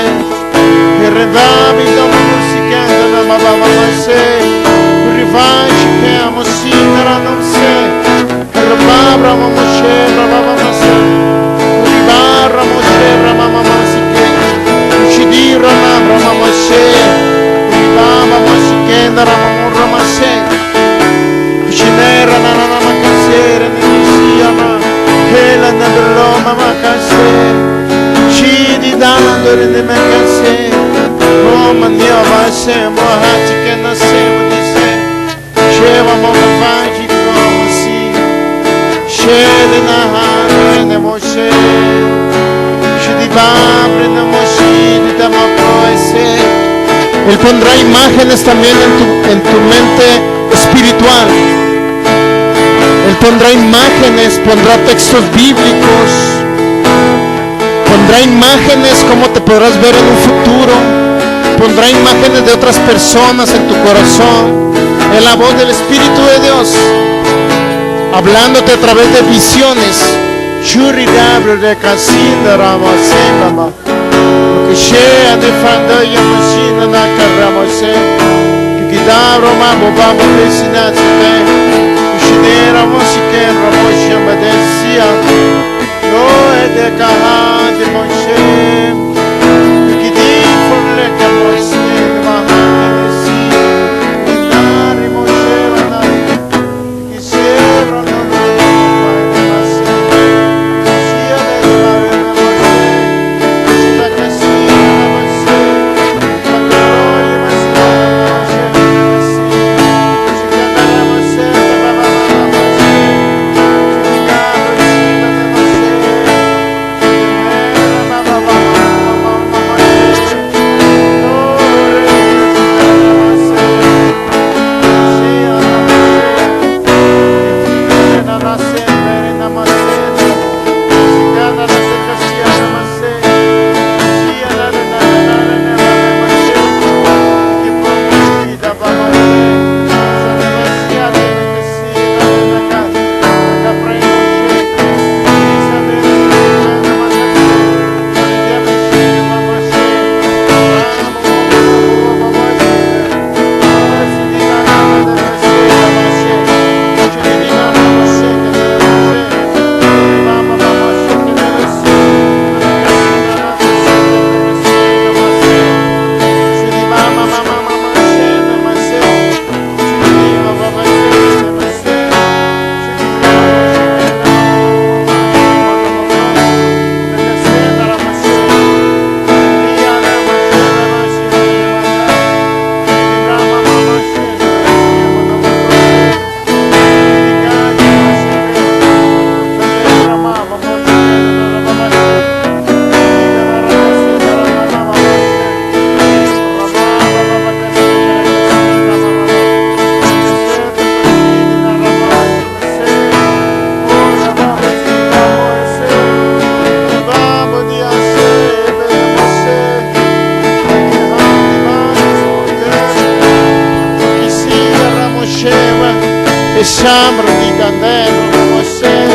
Speaker 2: Redavi da musica da Babamase, Rivanche che amo sinara non sei, Rababra Mamoshe, Babamase, Ribarra Moshe, Mamamase, Ucidira Nabra Mamoshe, Ribaba Masichenda Ramamurramase, Ucinera Nana Macasera, Nisiana, Hela Nabello Mamacase, Cidi Dandore de Macase. Oh, Manio Vase, Mohati che nascemo di sé, Sheva Momavati come si, Shede Nahane ne Moshe, Shedi Babre ne Moshe, di Tamapoese. Él pondrá imágenes también en tu mente espiritual. Él pondrá imágenes, pondrá textos bíblicos, pondrá imágenes como te podrás ver en un futuro. Pondrá imágenes de otras personas en tu corazón. Es la voz del Espíritu de Dios hablándote a través de visiones. Churi dabro de casinda rama sembama. Que shea de fanda ya machina na karamose. Que dabro mambo bamba pesinatse. Shinera mosike ramosha madesia. No es de caja de monche. Shambro di Candelo, Mosè,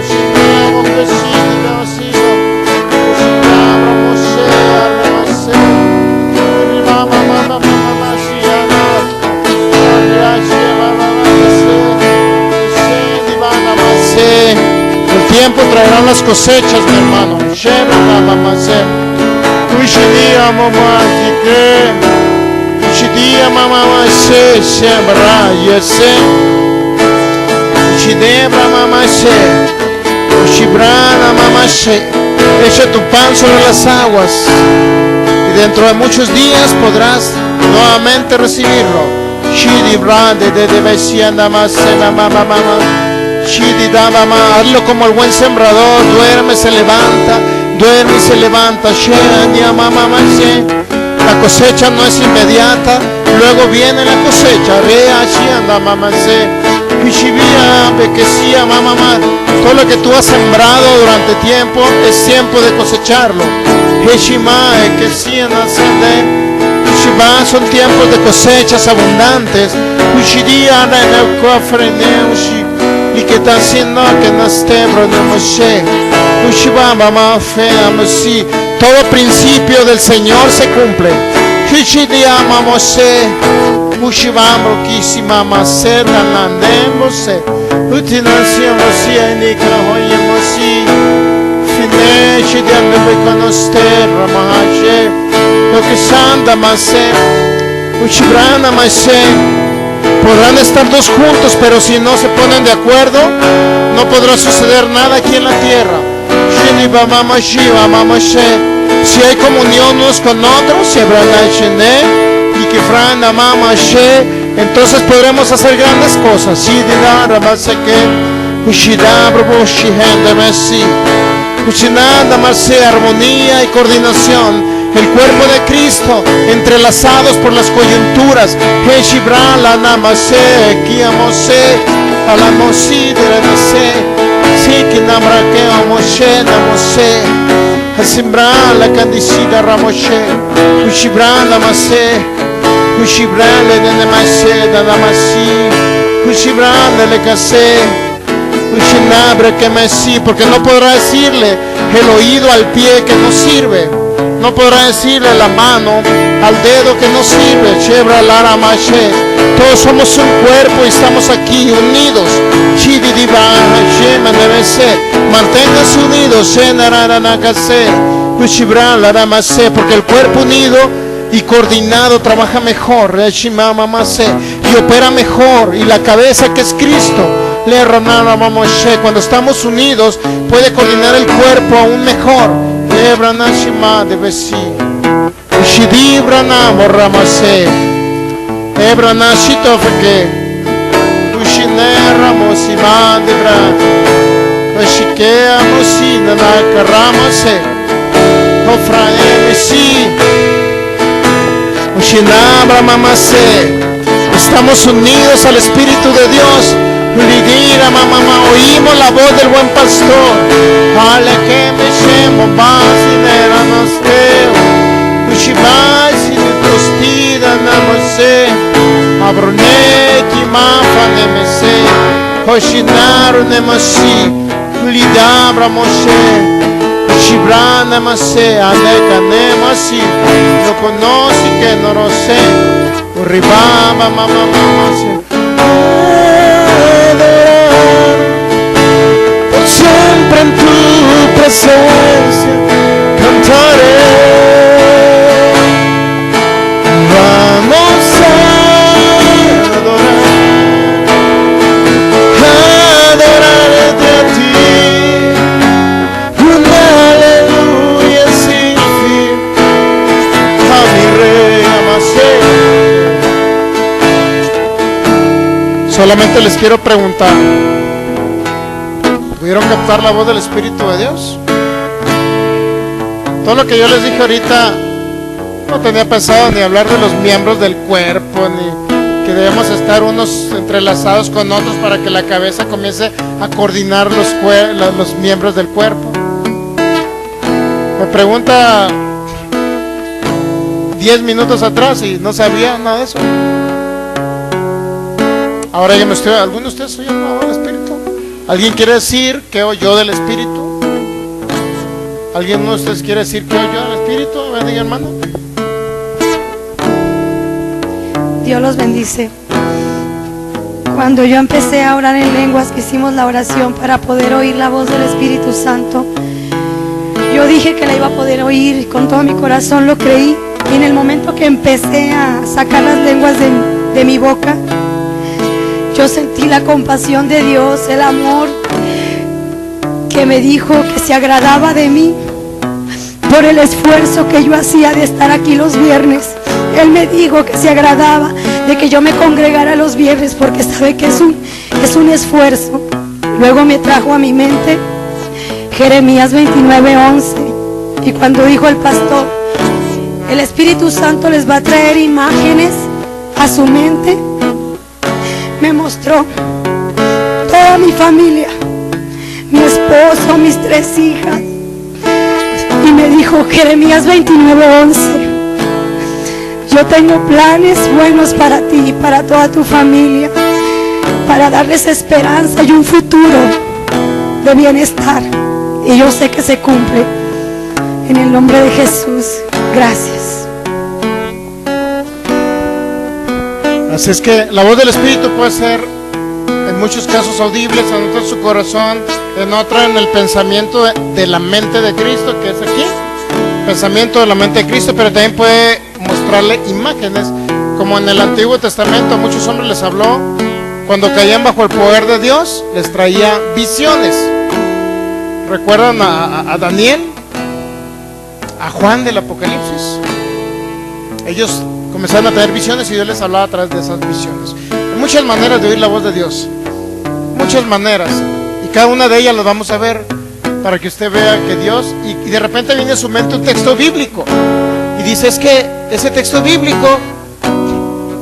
Speaker 2: Shinamo Crescini, Mosino, Shinamo Mosè, Mosè, Rimama Mama Mama Shiana, Ariashi Mama Mosè, Divana Mosè. El tiempo traerá las cosechas, mi hermano. Shema Mama Mosè, Ushidia Mama Jike. Shidia mama se sembra yese Shidebra mama se Shibrana mama se echa tu pan sobre las aguas y dentro de muchos días podrás nuevamente recibirlo. Shidibra de besianda mama mama mama Shidida mama, hazlo como el buen sembrador, duerme se levanta, duerme y se levanta. Shedia mama mama se. La cosecha no es inmediata, luego viene la cosecha. Reachianda mamá se, Pishibia, Bequesia, mamá. Todo lo que tú has sembrado durante tiempo es tiempo de cosecharlo. Heshima, Ekesia, Nasende, Pishiba, son tiempos de cosechas abundantes. Pishidia, Neneucofre, Neushi, y que está haciendo que Nastebro, Nemoshe, Pishiba, mamá, fe, amasi. Todo principio del Señor se cumple. Hishidiama Moshe, Mushivambro Kishima Maser, Nanandemose, Utinasia Mosia, Nikrahoya Mosi, Fineshi de Andebeconoster, Ramahaje, Lokisanda Mase, Ushibrana Mase. Podrán estar dos juntos, pero si no se ponen de acuerdo, no podrá suceder nada aquí en la tierra. Si hay comunión unos con otros, entonces podremos hacer grandes cosas. Armonía y coordinación. El cuerpo de Cristo entrelazados por las coyunturas. Que namraqueo Moshe, Namoshe, Hasimbran la candicida Ramoshe, Ushibran la Masé, Ushibran le Nenemasé, Danamasi, Ushibran le Casé, Ushinabre que me sí, porque no podrá decirle el oído al pie que no sirve, no podrá decirle la mano al dedo que no sirve, Shebra Lara Mashe. Todos somos un cuerpo y estamos aquí unidos. Manténganse unidos, porque el cuerpo unido y coordinado trabaja mejor y opera mejor. Y la cabeza que es Cristo, cuando estamos unidos puede coordinar el cuerpo aún mejor. Ebranashito feke Ushinera Mosima Debra Vashikea Mosina Nakaramase Ofraemisi Ushinabra Mamase. Estamos unidos al Espíritu de Dios. Lidira mamá, oímos la voz del buen pastor. Ale que me shemo basinera nosteo Ushibasi Tostida Namose Abroneki Mafa Nemese Hoshinaru Nemasi Lidabra Moshe Ushibra Namase Aleka Nemasi Lo conoce que no lo sé Uribaba Mamá Por siempre en tu presencia cantaré. Vamos a adorarte a ti, un aleluya sin fin, a mi rey Amasé. Solamente les quiero preguntar, ¿pudieron captar la voz del Espíritu de Dios? Todo lo que yo les dije ahorita no tenía pensado ni hablar de los miembros del cuerpo, ni que debemos estar unos entrelazados con otros para que la cabeza comience a coordinar los miembros del cuerpo. Me pregunta 10 minutos atrás y no sabía nada de eso. Ahora dígame usted, ¿alguno de ustedes oyó la voz del Espíritu? ¿Alguien quiere decir que oyó del Espíritu? ¿Alguien de ustedes quiere decir que oyó del Espíritu? A ver, diga, hermano.
Speaker 3: Dios los bendice. Cuando yo empecé a orar en lenguas, que hicimos la oración para poder oír la voz del Espíritu Santo, yo dije que la iba a poder oír y con todo mi corazón lo creí. Y en el momento que empecé a sacar las lenguas de mi boca, yo sentí la compasión de Dios, el amor que me dijo que se agradaba de mí por el esfuerzo que yo hacía de estar aquí los viernes. Él me dijo que se agradaba de que yo me congregara los viernes porque sabe que es un esfuerzo. Luego me trajo a mi mente Jeremías 29:11, y cuando dijo el pastor, el Espíritu Santo les va a traer imágenes a su mente, me mostró toda mi familia, mi esposo, mis 3 hijas, y me dijo Jeremías 29:11, yo tengo planes buenos para ti y para toda tu familia, para darles esperanza y un futuro de bienestar, y yo sé que se cumple en el nombre de Jesús. Gracias.
Speaker 2: Así es que la voz del Espíritu puede ser en muchos casos audibles, en otros en su corazón, en otra en el pensamiento de la mente de Cristo, que es aquí, pensamiento de la mente de Cristo, pero también puede mostrarle imágenes, como en el Antiguo Testamento a muchos hombres les habló, cuando caían bajo el poder de Dios, les traía visiones. ¿Recuerdan a Daniel? A Juan del Apocalipsis. Ellos comenzaron a tener visiones y Dios les hablaba a través de esas visiones. Hay muchas maneras de oír la voz de Dios, muchas maneras, y cada una de ellas las vamos a ver para que usted vea que Dios, y de repente viene a su mente un texto bíblico y dice, es que ese texto bíblico,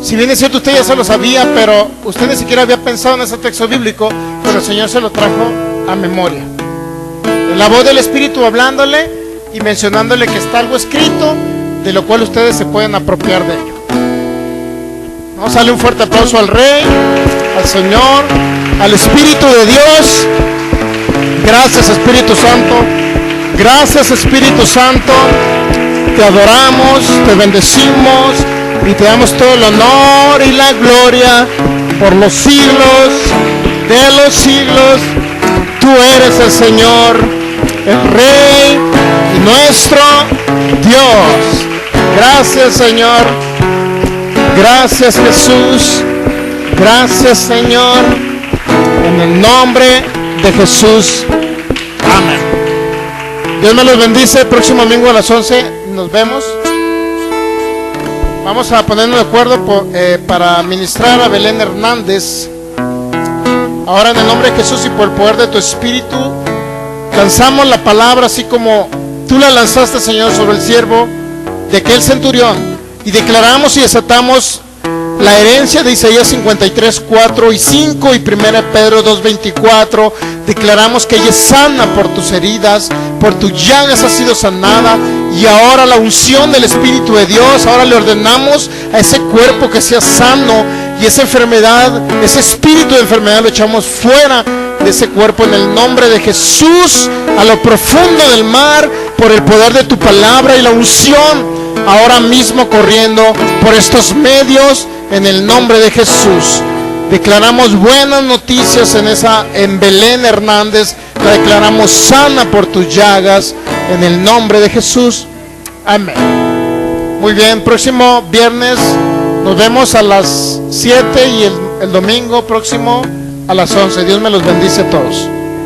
Speaker 2: si bien es cierto usted ya se lo sabía, pero usted ni siquiera había pensado en ese texto bíblico, pero el Señor se lo trajo a memoria. La voz del Espíritu hablándole y mencionándole que está algo escrito de lo cual ustedes se pueden apropiar de ello. Vamos a darle un fuerte aplauso al Rey, al Señor, al Espíritu de Dios. Gracias, Espíritu Santo. Gracias, Espíritu Santo. Te adoramos, te bendecimos y te damos todo el honor y la gloria por los siglos de los siglos. Tú eres el Señor, el Rey y nuestro Dios. Gracias, Señor. Gracias, Jesús. Gracias, Señor. En el nombre de Jesús. Amén. Dios me los bendice. El próximo domingo a las 11 nos vemos. Vamos a ponernos de acuerdo para ministrar a Belén Hernández. Ahora, en el nombre de Jesús y por el poder de tu Espíritu, lanzamos la palabra así como tú la lanzaste, Señor, sobre el siervo de aquel centurión, y declaramos y desatamos la herencia de Isaías 53, 4 y 5 y 1 Pedro 2, 24. Declaramos que ella es sana por tus heridas, por tus llagas ha sido sanada, y ahora la unción del Espíritu de Dios, ahora le ordenamos a ese cuerpo que sea sano, y esa enfermedad, ese espíritu de enfermedad lo echamos fuera de ese cuerpo en el nombre de Jesús, a lo profundo del mar, por el poder de tu palabra y la unción ahora mismo corriendo por estos medios en el nombre de Jesús. Declaramos buenas noticias en Belén Hernández, la declaramos sana por tus llagas en el nombre de Jesús. Amén. Muy bien, próximo viernes nos vemos a las 7 y el domingo próximo a las 11. Dios me los bendice a todos.